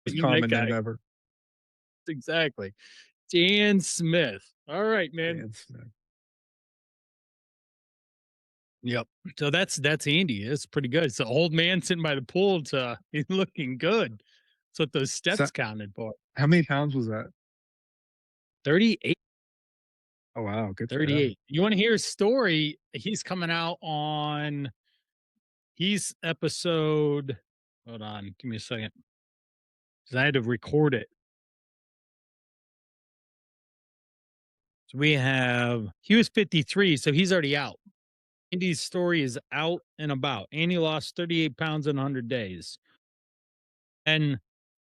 Most That common guy. name ever. Exactly. Dan Smith. All right, man. Dan Smith. Yep. So that's Andy. It's pretty good. It's an old man sitting by the pool. He's looking good. That's what those steps counted for. How many pounds was that? 38. Oh wow, good for him. 38. You want to hear his story? He's coming out on he's episode. Hold on, give me a second. Because I had to record it. So he was 53, so he's already out. Andy's story is out and about. Andy lost 38 pounds in 100 days. And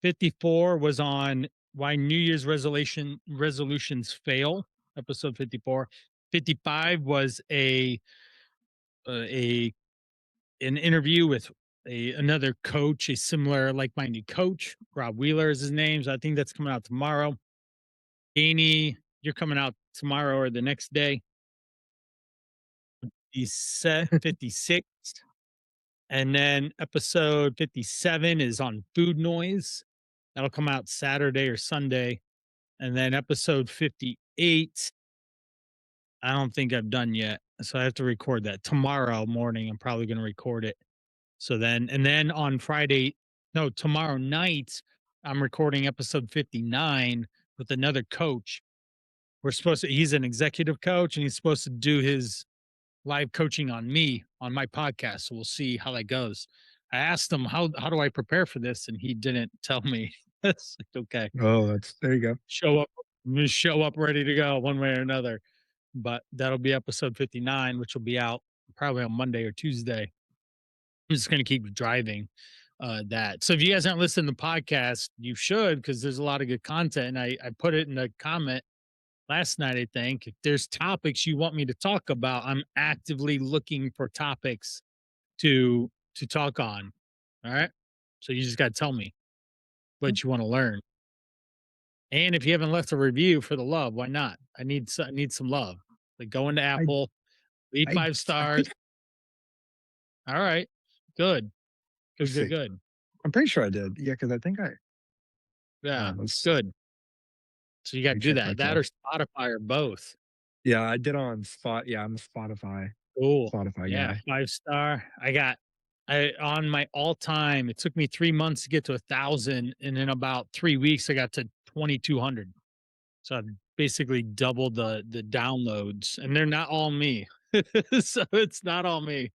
54 was on why New Year's resolutions fail, episode 54. 55 was an interview with another coach, a similar like-minded coach. Rob Wheeler is his name. So I think that's coming out tomorrow. Danny, you're coming out tomorrow or the next day. He's set 56. And then episode 57 is on food noise. That'll come out Saturday or Sunday. And then episode 58, I don't think I've done yet. So I have to record that tomorrow morning. I'm probably going to record it. So then on tomorrow night, I'm recording episode 59 with another coach. He's an executive coach, and he's supposed to do his live coaching on me on my podcast. So we'll see how that goes. I asked him, how do I prepare for this? And he didn't tell me. That's okay. Oh, there you go. I'm gonna show up ready to go one way or another. But that'll be episode 59, which will be out probably on Monday or Tuesday. I'm just gonna keep driving that. So if you guys aren't listening to the podcast, you should, because there's a lot of good content. And I put it in the comment last night, I think. If there's topics you want me to talk about, I'm actively looking for topics to talk on. All right. So you just got to tell me what you want to learn. And if you haven't left a review, for the love, why not? I need some love. Like, go into Apple, leave 5 stars. All right. Good. Good. I'm pretty sure I did. Yeah, because I think Yeah, good. So you got to do that. That or Spotify or both. Yeah, I did on Spot. Yeah, I'm a Spotify. Cool. Spotify Yeah, guy. 5-star. On my all-time, it took me 3 months to get to 1,000, and in about 3 weeks, I got to 2,200. So basically double the downloads, and they're not all me. So it's not all me.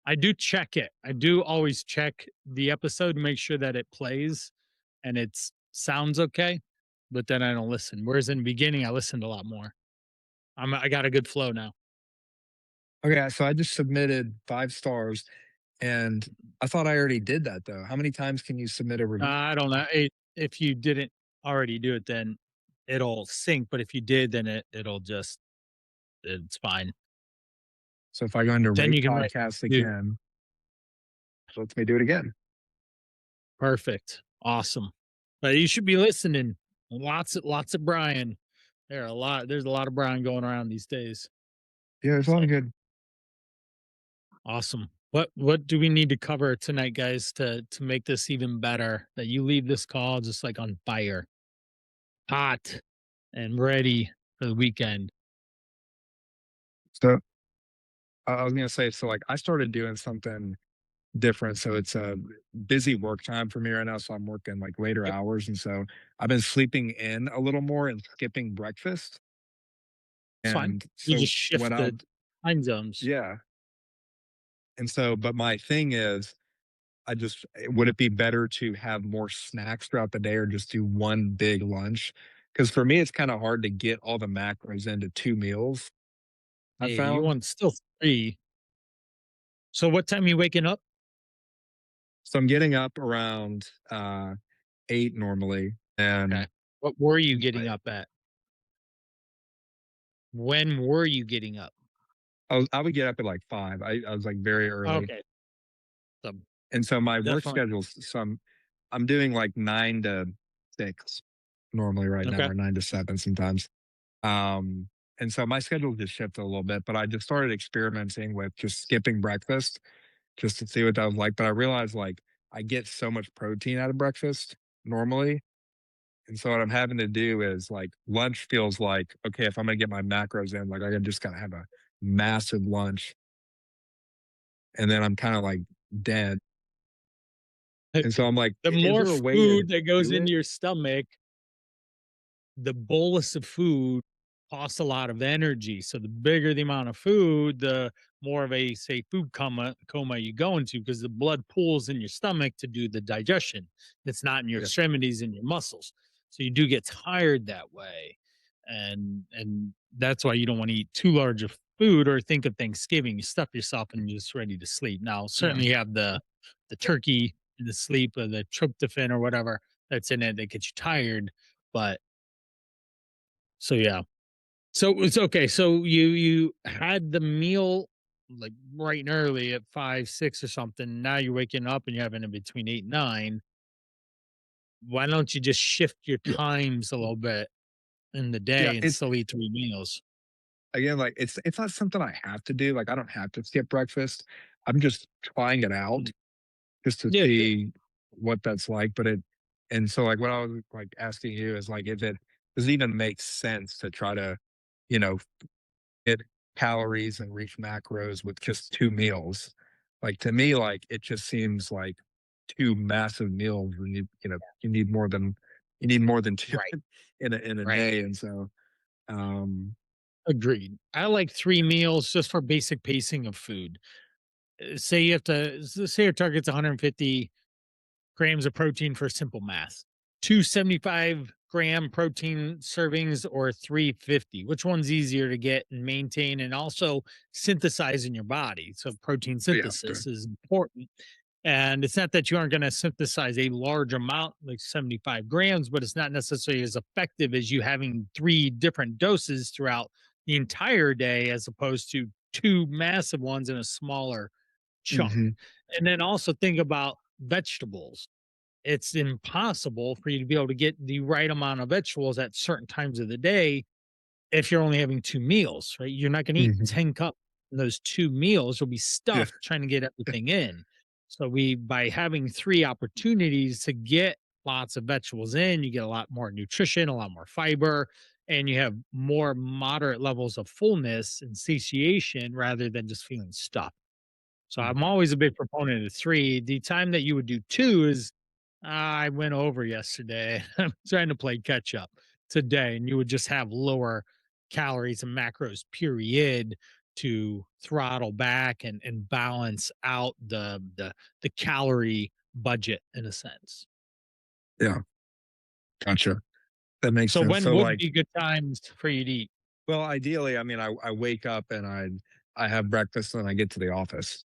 I do check it. I do always check the episode, make sure that it plays and it's sounds okay, but then I don't listen. Whereas in the beginning, I listened a lot more. I got a good flow now. Okay, so I just submitted 5 stars, and I thought I already did that, though. How many times can you submit a review? I don't know. If you didn't already do it, then it'll sync. But if you did, then it'll just it's fine. So if I go into Then rate you can write podcast do again, it lets me do it again. perfect, awesome. But you should be listening. Lots of Brian. There's a lot of Brian going around these days. Yeah, it's a lot So of good. awesome. What do we need to cover tonight, guys, to make this even better? That you leave this call just like on fire, hot, and ready for the weekend. So I was gonna say, so like I started doing something different. So it's a busy work time for me right now. So I'm working like later Yep, hours. And so I've been sleeping in a little more and skipping breakfast. it's fine. And You so just what shift I'll, the time zones. yeah. And so, but my thing is, would it be better to have more snacks throughout the day or just do one big lunch? Because for me, it's kind of hard to get all the macros into 2 meals. I Hey, you found. want still three. So what time are you waking up? So I'm getting up around 8 normally. Okay. And What were you getting I, up at? When were you getting up? I would get up at like 5. I was like very early. Okay. So And so my work definitely. schedule's I'm doing like 9 to 6 normally right now, Okay. or 9 to 7 sometimes. Um, and so my schedule just shifted a little bit, but I just started experimenting with just skipping breakfast just to see what that was like. But I realized like I get so much protein out of breakfast normally. And so what I'm having to do is like lunch feels like, okay, if I'm gonna get my macros in, like I just gotta have a massive lunch. And then I'm kind of like dead. And so I'm like, The Is more there a way to food that goes do into it?" your stomach, the bolus of food costs a lot of energy. So the bigger the amount of food, the more of a say food coma you go into because the blood pools in your stomach to do the digestion. It's not in your Yeah. extremities and your muscles. So you do get tired that way. And that's why you don't want to eat too large of food or think of Thanksgiving. You stuff yourself and you're just ready to sleep. Now Yeah. certainly you have the turkey and the sleep or the tryptophan or whatever that's in it that gets you tired. But so yeah. So it's okay. So you had the meal like bright and early at 5, 6 or something. Now you're waking up and you're having it between 8 and 9. Why don't you just shift your Yeah. times a little bit in the Yeah. day and still eat 3 meals? Again, like it's not something I have to do. Like I don't have to skip breakfast. I'm just trying it out Mm. just to Yeah, yeah. see what that's like. But and so like what I was like asking you is like, if it does it even make sense to try to, you know, get calories and reach macros with just 2 meals. Like to me, like it just seems like 2 massive meals. When you need more than two Right, in a right. day. And so um Agreed. I like 3 meals just for basic pacing of food. Say you have to say your target's 150 grams of protein for simple math. 275-gram protein servings or 350. Which one's easier to get and maintain and also synthesize in your body? So protein yeah, synthesis is important. And it's not that you aren't going to synthesize a large amount, like 75 grams, but it's not necessarily as effective as you having 3 different doses throughout the entire day, as opposed to 2 massive ones in a smaller chunk. hmm And then also think about vegetables. It's impossible for you to be able to get the right amount of vegetables at certain times of the day if you're only having 2 meals, right? You're not going to eat hmm 10 cups in those 2 meals. You'll be yeah, stuffed trying to get everything in. So by having 3 opportunities to get lots of vegetables in, you get a lot more nutrition, a lot more fiber, and you have more moderate levels of fullness and satiation rather than just feeling stuffed. So mm, I'm always a big proponent of 3. The time that you would do 2 is I went over yesterday. I'm trying to play catch up. today, and you would just have lower calories and macros, period, to throttle back and balance out the calorie budget in a sense. Yeah, gotcha. That makes So sense. when So would like, be good times for you to eat? well, ideally, I mean, I wake up and I have breakfast and I get to the office.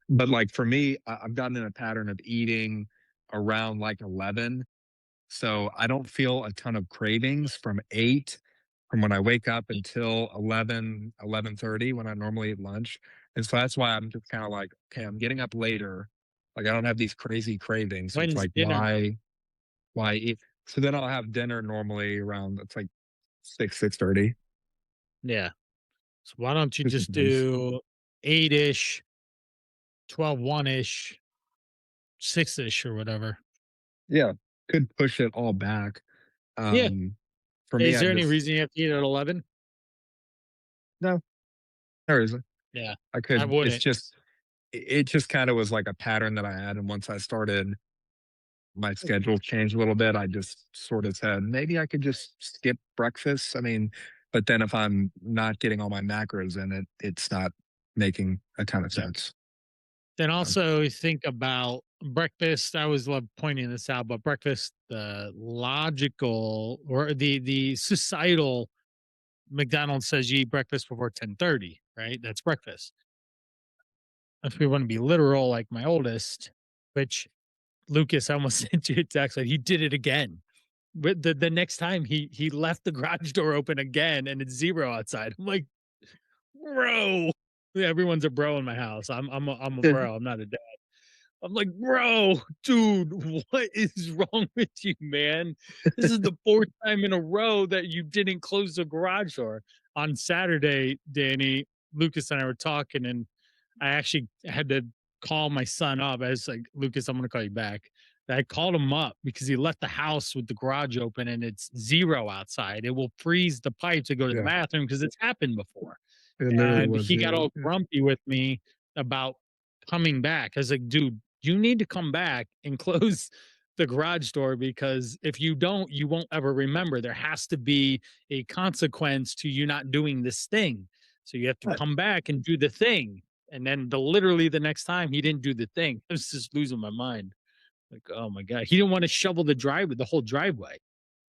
But like for me, I've gotten in a pattern of eating around like 11. So I don't feel a ton of cravings from 8 from when I wake up until 11:30 when I normally eat lunch. And so that's why I'm just kind of like, okay, I'm getting up later. Like I don't have these crazy cravings. So it's When's like, dinner? why eat? So then I'll have dinner normally around, it's like 6:30. Yeah. So why don't you Just just depends. do 8-ish, 12-1-ish, 6-ish or whatever? Yeah. Could push it all back. Yeah. Um, for me, Is I there any just, reason you have to eat at 11? no, there isn't. Yeah. I I could, it's wouldn't. just, it just kind of was like a pattern that I had. And once I started, my schedule changed a little bit. I just sort of said, maybe I could just skip breakfast. I mean, but then if I'm not getting all my macros in it, it's not making a ton of Yeah. sense. Then Um, also think about breakfast. I always love pointing this out, but breakfast, the logical or the societal McDonald's says you eat breakfast before 10:30, right? That's breakfast. If we want to be literal, like my oldest, which Lucas, I almost sent you a text, like he did it again. But the next time he left the garage door open again and it's 0 outside. I'm like, bro. Yeah, everyone's a bro in my house. I'm a bro. I'm not a dad. I'm like, bro, dude, what is wrong with you, man? This is the fourth time in a row that you didn't close the garage door. On Saturday, Danny, Lucas and I were talking, and I actually had to call my son up. I was like, Lucas, I'm going to call you back. I called him up because he left the house with the garage open and it's 0 outside. It will freeze the pipe to go to the yeah, bathroom because it's happened before. it literally And was he got 0. all grumpy with me about coming back. I was like, dude, you need to come back and close the garage door because if you don't, you won't ever remember. There has to be a consequence to you not doing this thing. So you have to come back and do the thing. And then literally the next time he didn't do the thing. I was just losing my mind. Like, oh my God. He didn't want to shovel the whole driveway.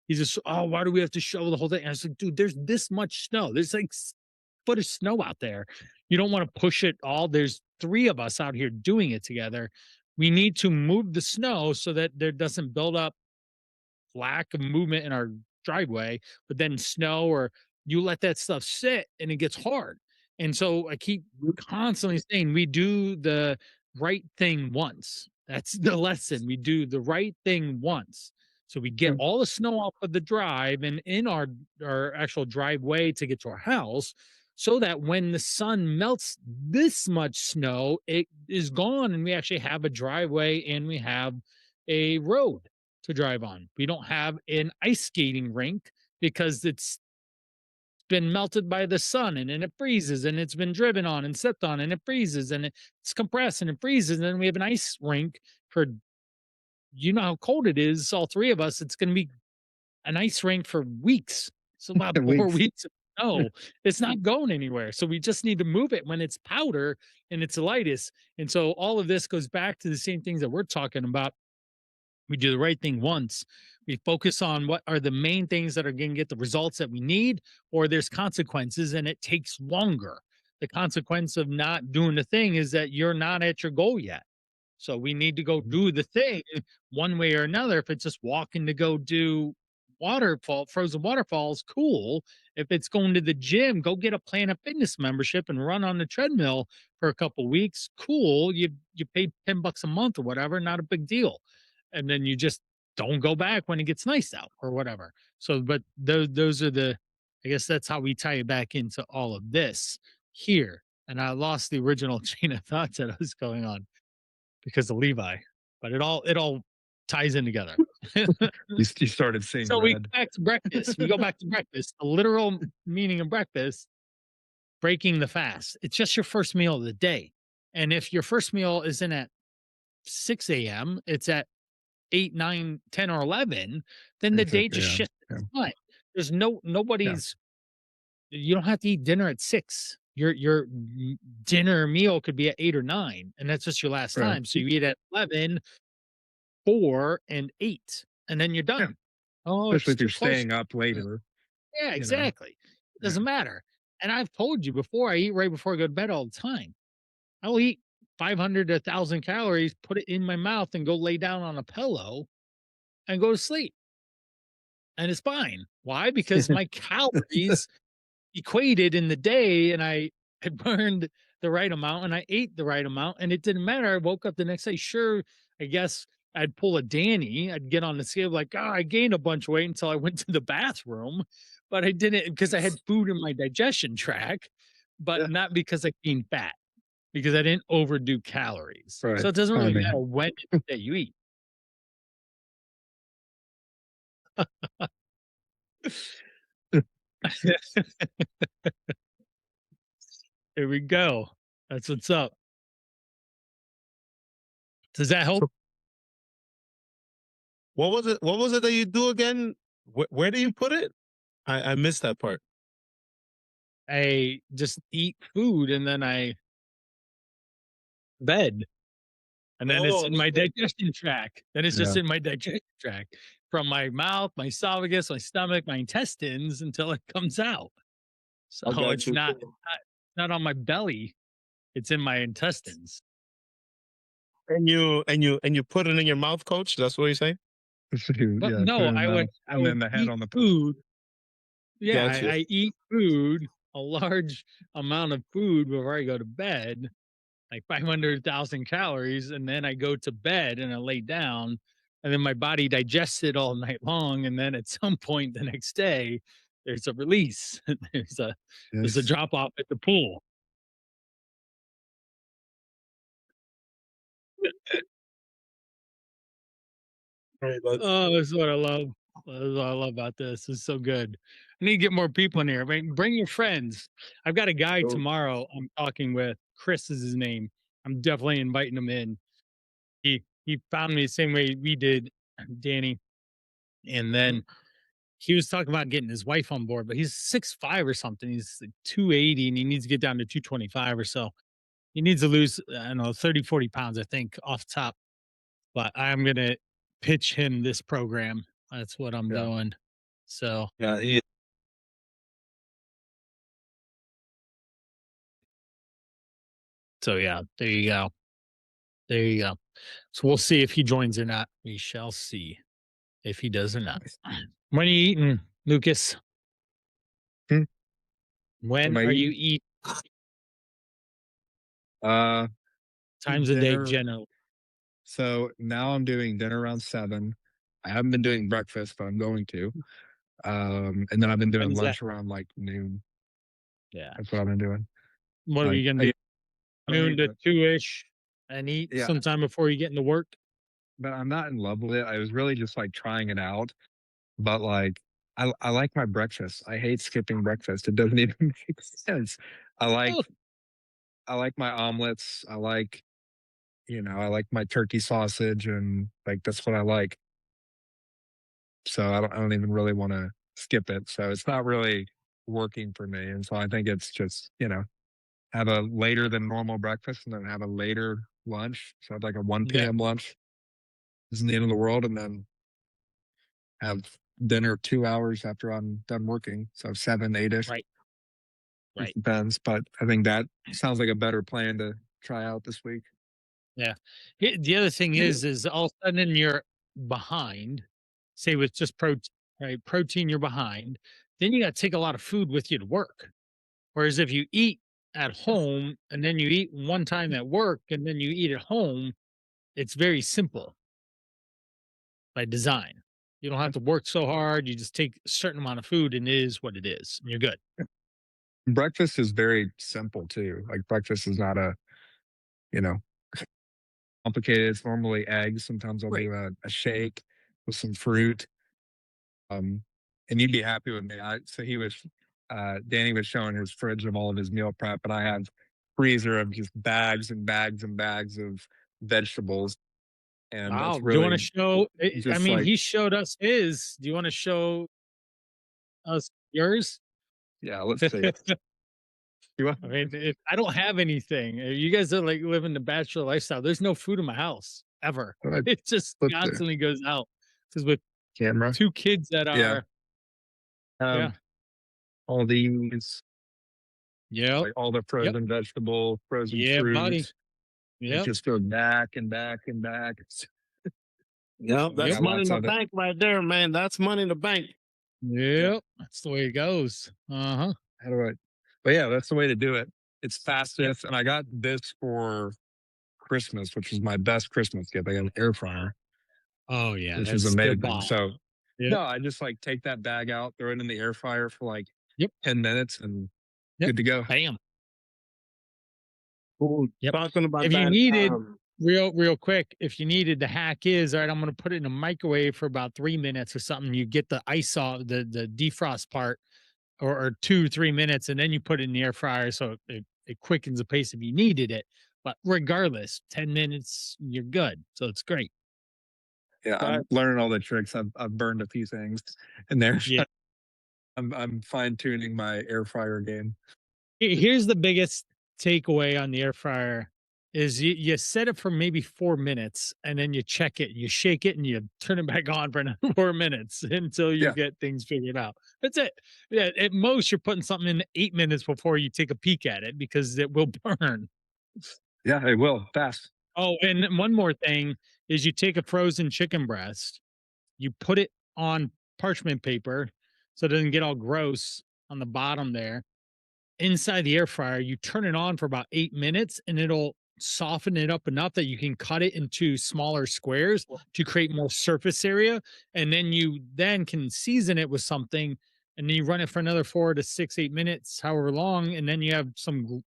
He's just, oh, why do we have to shovel the whole thing? And I was like, dude, there's this much snow. There's like foot of snow out there. You don't want to push it all. There's 3 of us out here doing it together. We need to move the snow so that there doesn't build up lack of movement in our driveway, but then snow or you let that stuff sit and it gets hard. And so I keep constantly saying we do the right thing once. That's the lesson. We do the right thing once. So we get all the snow off of the drive and in our actual driveway to get to our house so that when the sun melts this much snow, it is gone and we actually have a driveway and we have a road to drive on. We don't have an ice skating rink because it's been melted by the sun and then it freezes and it's been driven on and stepped on and it freezes and it's compressed and it freezes. And then we have an ice rink for, you know how cold it is, all 3 of us. It's going to be an ice rink for weeks. It's about 4 Weeks. weeks of snow. It's not going anywhere. So we just need to move it when it's powder and it's lightest. And so all of this goes back to the same things that we're talking about. We do the right thing once. We focus on what are the main things that are going to get the results that we need, or there's consequences and it takes longer. The consequence of not doing the thing is that you're not at your goal yet. So we need to go do the thing one way or another. If it's just walking to go do frozen waterfalls, cool. If it's going to the gym, go get a Planet Fitness membership and run on the treadmill for a couple weeks, cool. You pay $10 a month or whatever, not a big deal. And then you just don't go back when it gets nice out or whatever. So, but those are I guess that's how we tie it back into all of this here. And I lost the original chain of thoughts that I was going on because of Levi, but it all ties in together. You started seeing So we go red. back to breakfast. We go back to breakfast. The literal meaning of breakfast, breaking the fast. It's just your first meal of the day. And if your first meal isn't at 6 a.m., it's at 8, 9, 10, or 11, then the It's a, day just yeah, shifts. yeah, Fine. There's yeah. nobody's. You don't have to eat dinner at 6. Your dinner meal could be at 8 or 9, and that's just your last Right. time. So you eat at 11, 4, and 8, and then you're Yeah. done. Oh, Especially it's if you're too close. staying up later, Yeah, you know. exactly. It Yeah. doesn't matter. And I've told you before, I eat right before I go to bed all the time. I'll eat 500 to 1,000 calories, put it in my mouth, and go lay down on a pillow and go to sleep. And it's fine. Why? Because my calories equated in the day, and I had burned the right amount and I ate the right amount, and it didn't matter. I woke up the next day. Sure, I guess I'd pull a Danny. I'd get on the scale like, oh, I gained a bunch of weight until I went to the bathroom, but I didn't because I had food in my digestion tract, but Yeah. not because I gained fat, because I didn't overdo calories. Right. So it doesn't I really mean, matter when that you eat. Here we go. That's what's up. Does that help? So what was it that you do again? Where do you put it? I missed that part. I just eat food and then I bed. And then it's Oh, in my digestion tract. Then it's yeah. just in my digestion tract from my mouth, my esophagus, my stomach, my intestines until it comes out. So I got it's you. not on my belly. It's in my intestines. And you put it in your mouth, coach? That's what you say? But Yeah, put no, it in the mouth, I and would then the head eat on the food. Yeah, Got you. I eat food, a large amount of food before I go to bed, like 500,000 calories, and then I go to bed and I lay down, and then my body digests it all night long, and then at some point the next day, there's a release. there's a there's a yes. drop off at the pool. Right, but Oh, this is what I love. This is what I love about this. It's so good. I need to get more people in here. Bring your friends. I've got a guy so tomorrow I'm talking with. Chris is his name. I'm definitely inviting him in. He found me the same way we did, Danny. And then he was talking about getting his wife on board, but he's 6'5" or something. He's like 280 and he needs to get down to 225 or so. He needs to lose, I don't know, 30, 40 pounds, I think, off top. But I'm going to pitch him this program. That's what I'm Yeah. doing. So, yeah, he, so yeah, there you go. There you go. So we'll see if he joins or not. We shall see if he does or not. When are you eating, Lucas? Hmm. When Am I are you eating? eating? Uh, Times a day, dinner. generally. So now I'm doing dinner around 7. I haven't been doing breakfast, but I'm going to. And then I've been doing When's that? lunch around like noon. Yeah. That's what I've been doing. What are Like, we gonna do? I don't Noon eat, to but 2-ish and eat yeah, sometime before you get into work? but I'm not in love with it. I was really just like trying it out. But like, I like my breakfast. I hate skipping breakfast. It doesn't even make sense. I like Oh, I like my omelets. I like my turkey sausage, and like that's what I like. So I don't even really want to skip it. So it's not really working for me. And so I think it's just, have a later than normal breakfast and then have a later lunch. So like a 1 yeah, p.m. lunch isn't the end of the world. And then have dinner 2 hours after I'm done working. So 7, 8-ish. right, Just right. depends. But I think that sounds like a better plan to try out this week. Yeah. The other thing is all of a sudden you're behind, say with just protein, right? Protein, you're behind. Then you got to take a lot of food with you to work. Whereas if you eat at home and then you eat one time at work and then you eat at home, it's very simple by design. You don't have to work so hard. You just take a certain amount of food and it is what it is. And you're good. Breakfast is very simple too. Like breakfast is not you know, complicated. It's normally eggs. Sometimes I'll Right. do a shake with some fruit. Um, and you'd be happy with me. So Danny was showing his fridge of all of his meal prep, and I have freezer of just bags and bags and bags of vegetables. and Wow. that's Do you want to really show? I just mean, like, he showed us his. Do you want to show us yours? yeah, let's see. You want- I mean, I don't have anything. You guys are like living the bachelor lifestyle. There's no food in my house ever. All right, It just let's see. constantly goes out. Because with Camera. 2 kids that Yeah. are, yeah, All these, yep, like all the frozen vegetables, frozen yeah, buddy, fruit. It yep, just goes back and back and back. Yep, I that's got money in lots the of it. bank right there, man. That's money in the bank. yep. That's the way it goes. Uh-huh. How do I? But yeah, that's the way to do it. It's fastest, and I got this for Christmas, which was my best Christmas gift. I got an air fryer, Oh yeah, which is that's good amazing. ball. So Yep. no, I just like take that bag out, throw it in the air fryer for like Yep. 10 minutes, and Yep. good to go. Bam. Ooh, Yep. talking about If that, you needed real quick, if you needed, the hack is, all right, I'm going to put it in a microwave for about 3 minutes or something. You get the ice off, the defrost part, or 2 3 minutes, and then you put it in the air fryer, so it quickens the pace if you needed it. But regardless, 10 minutes, you're good. So it's great. Yeah, I'm learning all the tricks. I've burned a few things in there. Yeah. I'm fine tuning my air fryer game. Here's the biggest takeaway on the air fryer is you set it for maybe 4 minutes, and then you check it, you shake it, and you turn it back on for another 4 minutes until you Yeah. get things figured out. That's it. Yeah, at most you're putting something in 8 minutes before you take a peek at it because it will burn. Yeah, it will fast. Oh, and one more thing is you take a frozen chicken breast, you put it on parchment paper so it doesn't get all gross on the bottom there. Inside the air fryer, you turn it on for about 8 minutes and it'll soften it up enough that you can cut it into smaller squares to create more surface area. And then you then can season it with something, and then you run it for another 4 to 6, 8 minutes, however long. And then you have some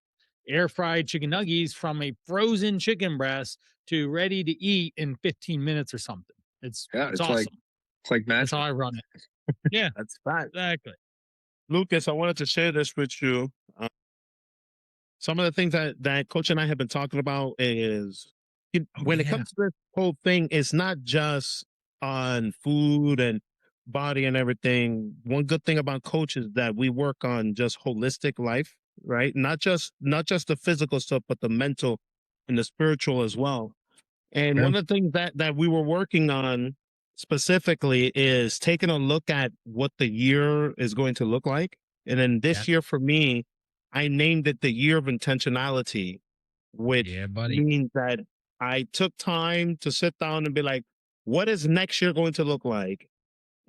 air fried chicken nuggets from a frozen chicken breast to ready to eat in 15 minutes or something. It's It's awesome. like That's magic. how I run it. Yeah, that's fact. exactly. Lucas, I wanted to share this with you. Some of the things that Coach and I have been talking about is when it comes to this whole thing, it's not just on food and body and everything. One good thing about Coach is that we work on just holistic life, right? Not just the physical stuff, but the mental and the spiritual as well. And Yeah. one of the things that we were working on specifically is taking a look at what the year is going to look like. And then this year for me, I named it the year of intentionality, which means that I took time to sit down and be like, what is next year going to look like?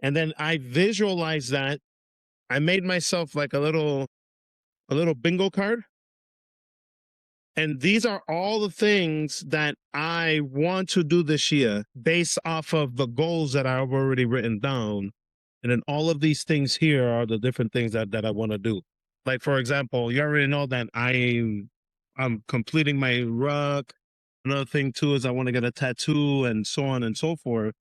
And then I visualized that. I made myself like a little bingo card. And these are all the things that I want to do this year based off of the goals that I've already written down. And then all of these things here are the different things that I want to do. Like, for example, you already know that I'm completing my rug. Another thing too is I want to get a tattoo and so on and so forth.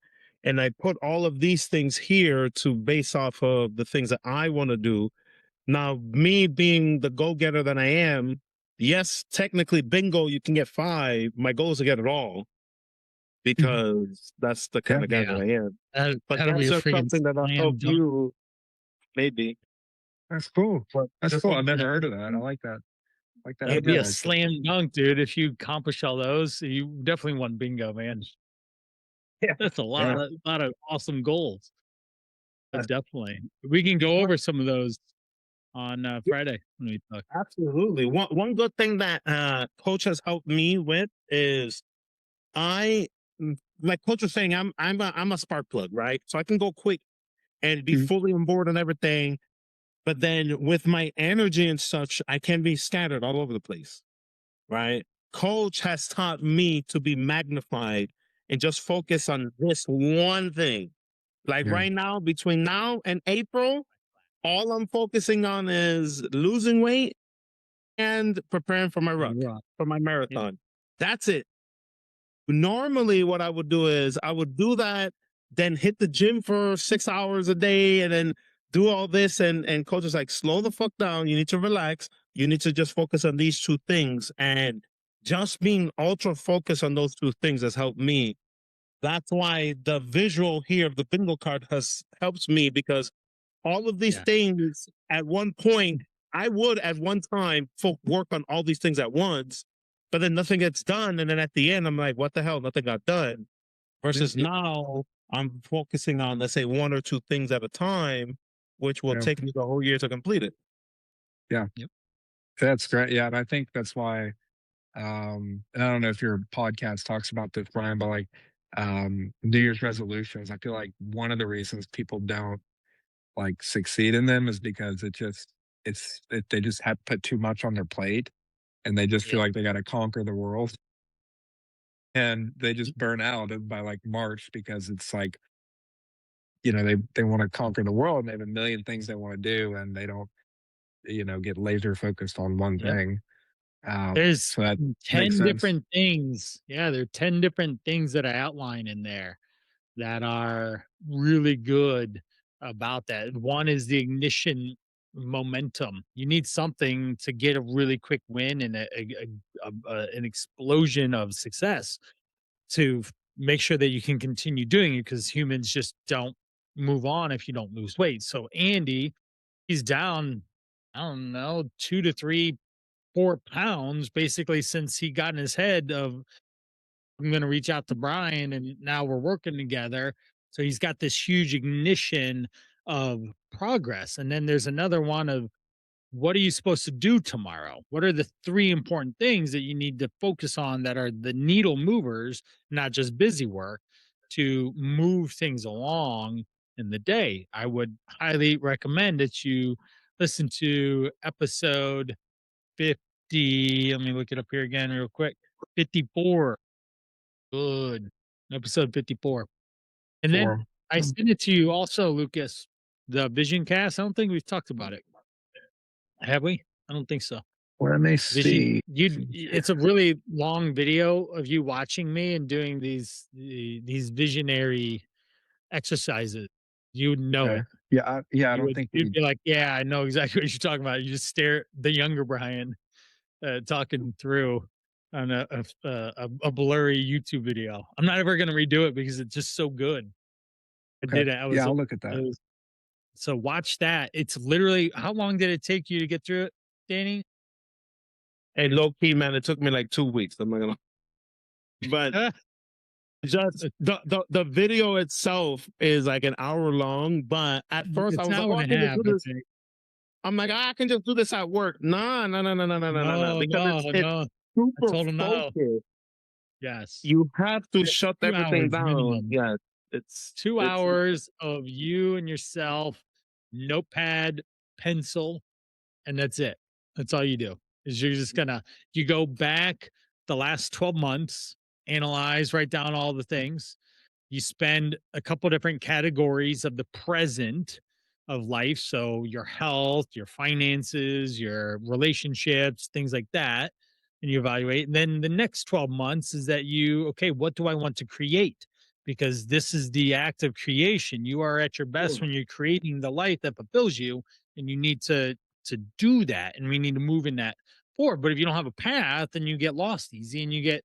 And I put all of these things here to base off of the things that I want to do. Now, me being the go-getter that I am, yes, technically bingo, you can get 5. My goal is to get it all because that's the kind of guy that I am. But That'll be that's a just freaking something that'll slam help dunk. you, maybe. That's cool. But That's just cool. I've something- never heard of that. I like that. Like that. It'd be a idea. slam dunk, dude. If you accomplish all those, you definitely won bingo, man. Yeah. That's a lot of awesome goals. But definitely, we can go over some of those on Friday when we talk. Absolutely. One good thing that Coach has helped me with is like Coach was saying, I'm a spark plug, right? So I can go quick and be fully on board and everything. But then with my energy and such, I can be scattered all over the place, right? Coach has taught me to be magnified and just focus on this one thing. Like right now, between now and April, all I'm focusing on is losing weight and preparing for my run, for my marathon. That's it. Normally, what I would do is I would do that, then hit the gym for 6 hours a day, and then do all this. And Coach is like, slow the fuck down. You need to relax. You need to just focus on these 2 things. And just being ultra focused on those 2 things has helped me That's why the visual here of the bingo card helps me, because all of these Yeah. things at one point, I would at one time work on all these things at once, but then nothing gets done. And then at the end, I'm like, what the hell? Nothing got done. Versus now, I'm focusing on, let's say, one or two things at a time, which will Yeah. take me the whole year to complete it. Yeah. Yep. That's great. Yeah. And I think that's why, and I don't know if your podcast talks about this, Brian, but like New Year's resolutions, I feel like one of the reasons people don't like succeed in them is because they just have put too much on their plate and they just feel Yeah. like they got to conquer the world, and they just burn out by like March, because it's like, they want to conquer the world and they have a million things they want to do, and they don't, get laser focused on one Yep. thing. There's So that makes 10 sense. different things. Yeah, there are 10 different things that I outline in there that are really good about that. One is the ignition momentum. You need something to get a really quick win and an explosion of success to make sure that you can continue doing it, because humans just don't move on if you don't lose weight. So Andy, he's down, I don't know, 2 to 3, 4 pounds basically since he got in his head of, I'm going to reach out to Brian and now we're working together. So he's got this huge ignition of progress. And then there's another one of, what are you supposed to do tomorrow? What are the 3 important things that you need to focus on that are the needle movers, not just busy work, to move things along in the day? I would highly recommend that you listen to episode 50. Let me look it up here again real quick. 54. Good. Episode 54. And then I sent it to you also, Lucas, the Vision Cast. I don't think we've talked about it. Have we? I don't think so. Let me Vision, see. it's a really long video of you watching me and doing these visionary exercises. You would know Okay. it. Yeah, I don't think You'd we. be like, yeah, I know exactly what you're talking about. You just stare at the younger Brian talking through on a blurry YouTube video. I'm not ever gonna redo it because it's just so good. I Okay. did it. Yeah, I'll look at that. So watch that. It's literally, how long did it take you to get through it, Danny? Hey, low key, man, it took me like 2 weeks. I'm not gonna, but just the video itself is like an hour long. But at first, I It's was an like, hour oh, I and a can just half, do I this. think. I'm like, I can just do this at work. No, because No, it's no. I super told him no. focused. Yes. You have to shut 2 everything hours down. minimum. Yeah, it's 2 it's hours of you and yourself, notepad, pencil, and that's it. That's all you do. Is you're just gonna, you go back the last 12 months, analyze, write down all the things. You spend a couple different categories of the present of life, so your health, your finances, your relationships, things like that, and you evaluate. And then the next 12 months is that you, okay, what do I want to create? Because this is the act of creation. You are at your best when you're creating the life that fulfills you, and you need to do that, and we need to move in that forward. But if you don't have a path, then you get lost easy and you get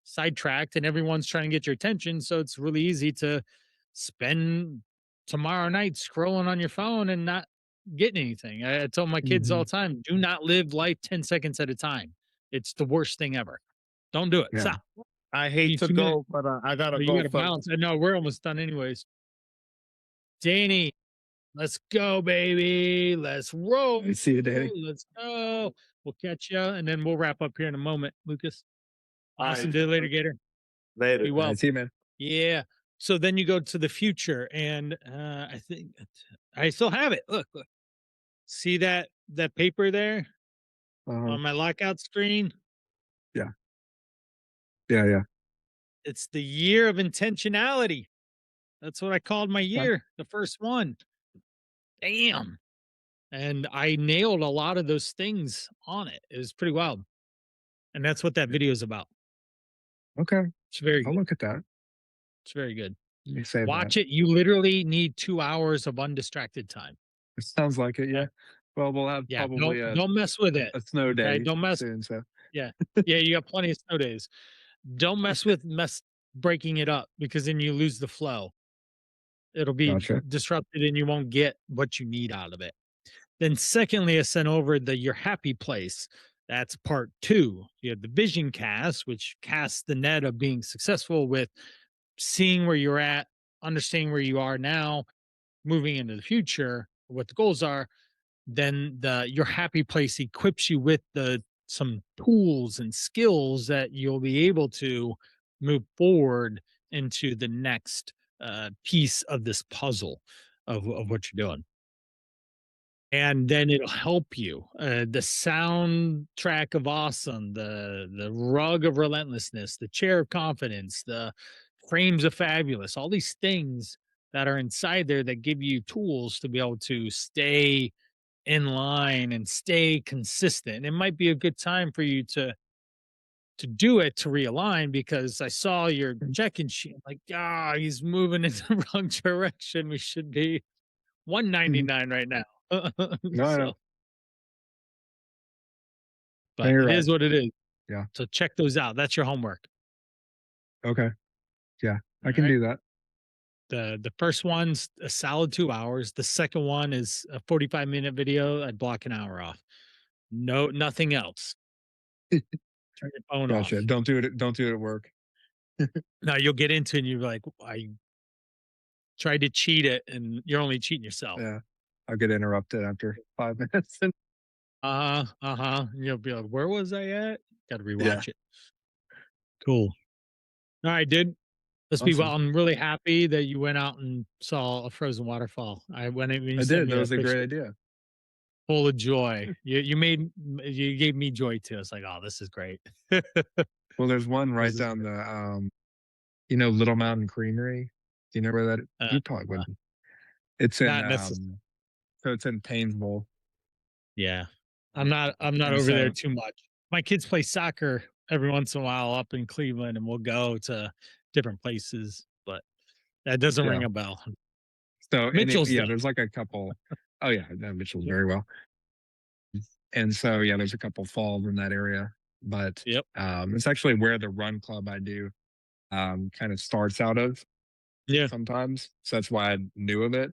sidetracked, and everyone's trying to get your attention. So it's really easy to spend tomorrow night scrolling on your phone and not getting anything. I tell my kids all the time, do not live life 10 seconds at a time. It's the worst thing ever. Don't do it. Yeah. Stop. I hate to 2 minutes. go, but I gotta You go. gotta bounce. I know we're almost done anyways. Danny, let's go, baby. Let's roll. See you, Danny. Let's go. We'll catch you, and then we'll wrap up here in a moment, Lucas. All Awesome. right. Do it later, Gator. Later. Be well. See you, man. Yeah. So then you go to the future, and I think I still have it. Look. See that paper there on my lockout screen? Yeah. Yeah. It's the year of intentionality. That's what I called my year, the first one. Damn. And I nailed a lot of those things on it. It was pretty wild. And that's what that video is about. Okay. It's very I'll good. look at that. It's very good. Let me save Watch that. it. You literally need 2 hours of undistracted time. It sounds like it. Yeah. Well, we'll have Yeah, probably don't mess with it. a snow day Okay, don't mess. soon. So Yeah, yeah, you got plenty of snow days. Don't mess with breaking it up because then you lose the flow. It'll be Gotcha. disrupted and you won't get what you need out of it. Then, secondly, I sent over the your happy place. That's part two. You have the vision cast, which casts the net of being successful with seeing where you're at, understanding where you are now, moving into the future, what the goals are. Then the your happy place equips you with the some tools and skills that you'll be able to move forward into the next piece of this puzzle of what you're doing, and then it'll help you. The soundtrack of awesome, the rug of relentlessness, the chair of confidence, the frames of fabulous, all these things that are inside there that give you tools to be able to stay in line and stay consistent. It might be a good time for you to do it to realign because I saw your check-in sheet. I'm like, ah, he's moving in the wrong direction. We should be Mhm. 199 right now. No, I So, know. No, but you're it right. is what it is. Yeah. So check those out. That's your homework. Okay. Yeah, I All can right. do that. The first one's a solid 2 hours. The second one is a 45-minute video. I'd block an hour off. No, nothing else. Turn your phone Gotcha. off. Don't do it at work. Now you'll get into it and you're like, I tried to cheat it and you're only cheating yourself. Yeah. I'll get interrupted after 5 minutes. And Uh-huh. Uh-huh. And you'll be like, where was I at? Gotta yeah. rewatch it. Cool. All right, dude. Let's be well. Awesome. I'm really happy that you went out and saw a frozen waterfall. I when you I sent did. me That that was a great picture, idea. full of joy. You gave me joy too. I was like, oh, this is great. Well, there's one right This is down great. the Little Mountain Creamery. Do you know where that Uh, you probably wouldn't. It's in not necessarily. so it's in Painesville. Yeah. I'm not And over there so too much. My kids play soccer every once in a while up in Cleveland and we'll go to different places, but that doesn't yeah. ring a bell. So Mitchell's yeah, does. there's like a couple. Oh yeah, I know Mitchell's Yep. very well. And so yeah, there's a couple falls in that area. But Yep. it's actually where the run club I do kind of starts out of Yeah. sometimes. So that's why I knew of it.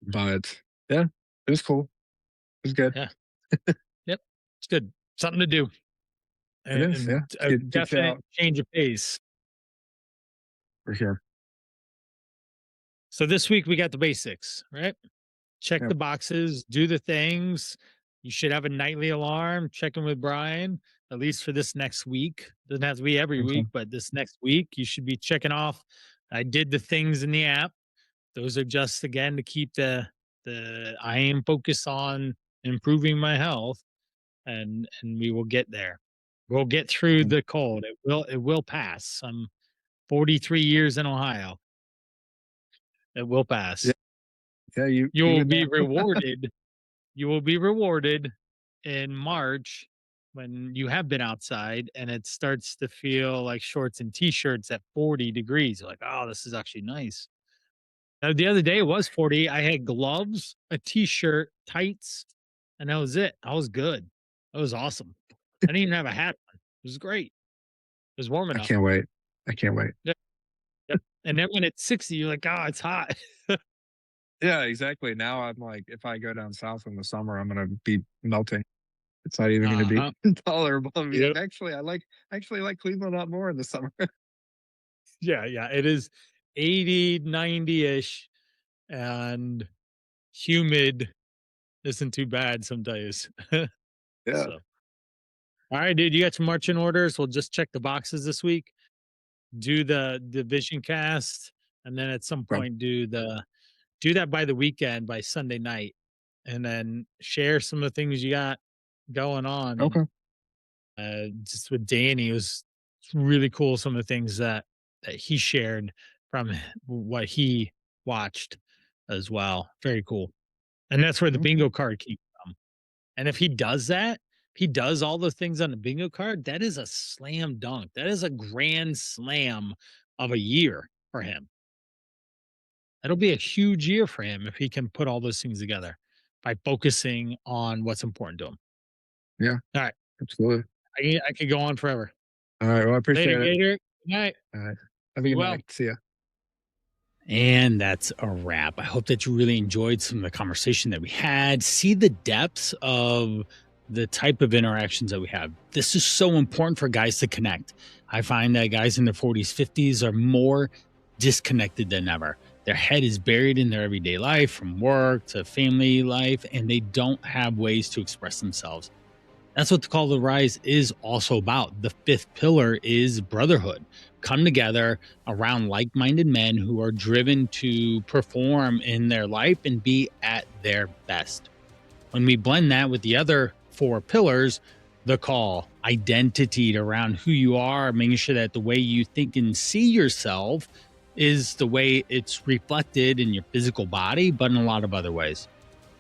But yeah, it was cool. It was good. Yeah. Yep. It's good. Something to do. It is, yeah. And a Get you definite out change of pace. for sure. So this week we got the basics, right? Check Yep. the boxes, do the things. You should have a nightly alarm, check in with Brian, at least for this next week. Doesn't have to be every Okay. week, but this next week you should be checking off. I did the things in the app. Those are just again to keep the I am focused on improving my health and we will get there. We'll get through Mm. the cold. It will pass. I'm 43 years in Ohio. It will Yeah, pass. yeah, You you will would be know. rewarded. You will be rewarded in March when you have been outside and it starts to feel like shorts and t-shirts at 40 degrees. You're like, oh, this is actually nice. Now, the other day it was 40. I had gloves, a t-shirt, tights, and that was it. I was good. That was awesome. I didn't even have a hat on. It was great. It was warm I enough. can't wait. I can't wait. Yep. Yep. And then when it's 60, you're like, oh, it's hot. Yeah, exactly. Now I'm like, if I go down south in the summer, I'm gonna be melting. It's not even gonna be Uh-huh. tolerable. I'll be like, Yep. actually, I like Cleveland a lot more in the summer. Yeah, yeah. It is 80, 90-ish and humid isn't too bad some days. Yeah. So, all right, dude, you got some marching orders. We'll just check the boxes this week, do the vision cast, and then at some Well, point do that by the weekend, by Sunday night, and then share some of the things you got going on. And okay. just with Danny, it was really cool. Some of the things that he shared from what he watched as well. Very cool. And that's where the Okay. bingo card came from. And if he does that, he does all those things on the bingo card, that is a slam dunk. That is a grand slam of a year for him. That'll be a huge year for him if he can put all those things together by focusing on what's important to him. Yeah, All right. absolutely. I could go on forever. All right. Well, I Later, appreciate it. Gator. All right. All right. Have a good Well. night. See ya. And that's a wrap. I hope that you really enjoyed some of the conversation that we had. See the depths of the type of interactions that we have. This is so important for guys to connect. I find that guys in their 40s, 50s are more disconnected than ever. Their head is buried in their everyday life, from work to family life, and they don't have ways to express themselves. That's what the Call to Rise is also about. The fifth pillar is brotherhood. Come together around like-minded men who are driven to perform in their life and be at their best. When we blend that with the other four pillars, the call, identity around who you are, making sure that the way you think and see yourself is the way it's reflected in your physical body, but in a lot of other ways.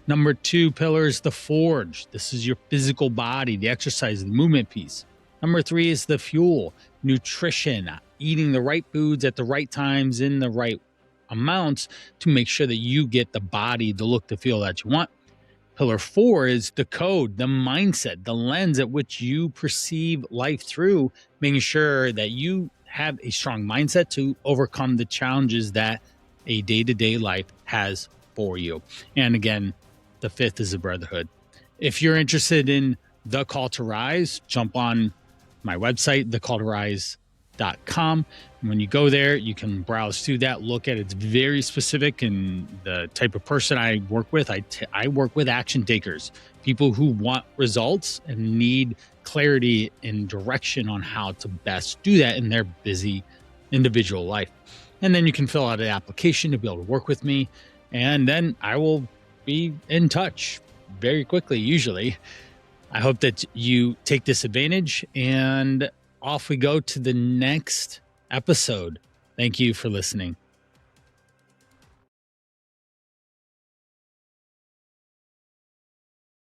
Number two pillar is the forge. This is your physical body, the exercise, the movement piece. Number three is the fuel, nutrition, eating the right foods at the right times in the right amounts to make sure that you get the body, the look, the feel that you want. Pillar four is the code, the mindset, the lens at which you perceive life through, making sure that you have a strong mindset to overcome the challenges that a day-to-day life has for you. And again, the fifth is the brotherhood. If you're interested in The Call to Rise, jump on my website, thecalltorise.com. And when you go there, you can browse through that, look at it. It's very specific in the type of person I work with. I work with action takers, people who want results and need clarity and direction on how to best do that in their busy individual life. And then you can fill out an application to be able to work with me. And then I will be in touch very quickly, usually. I hope that you take this advantage, and off we go to the next episode. Thank you for listening.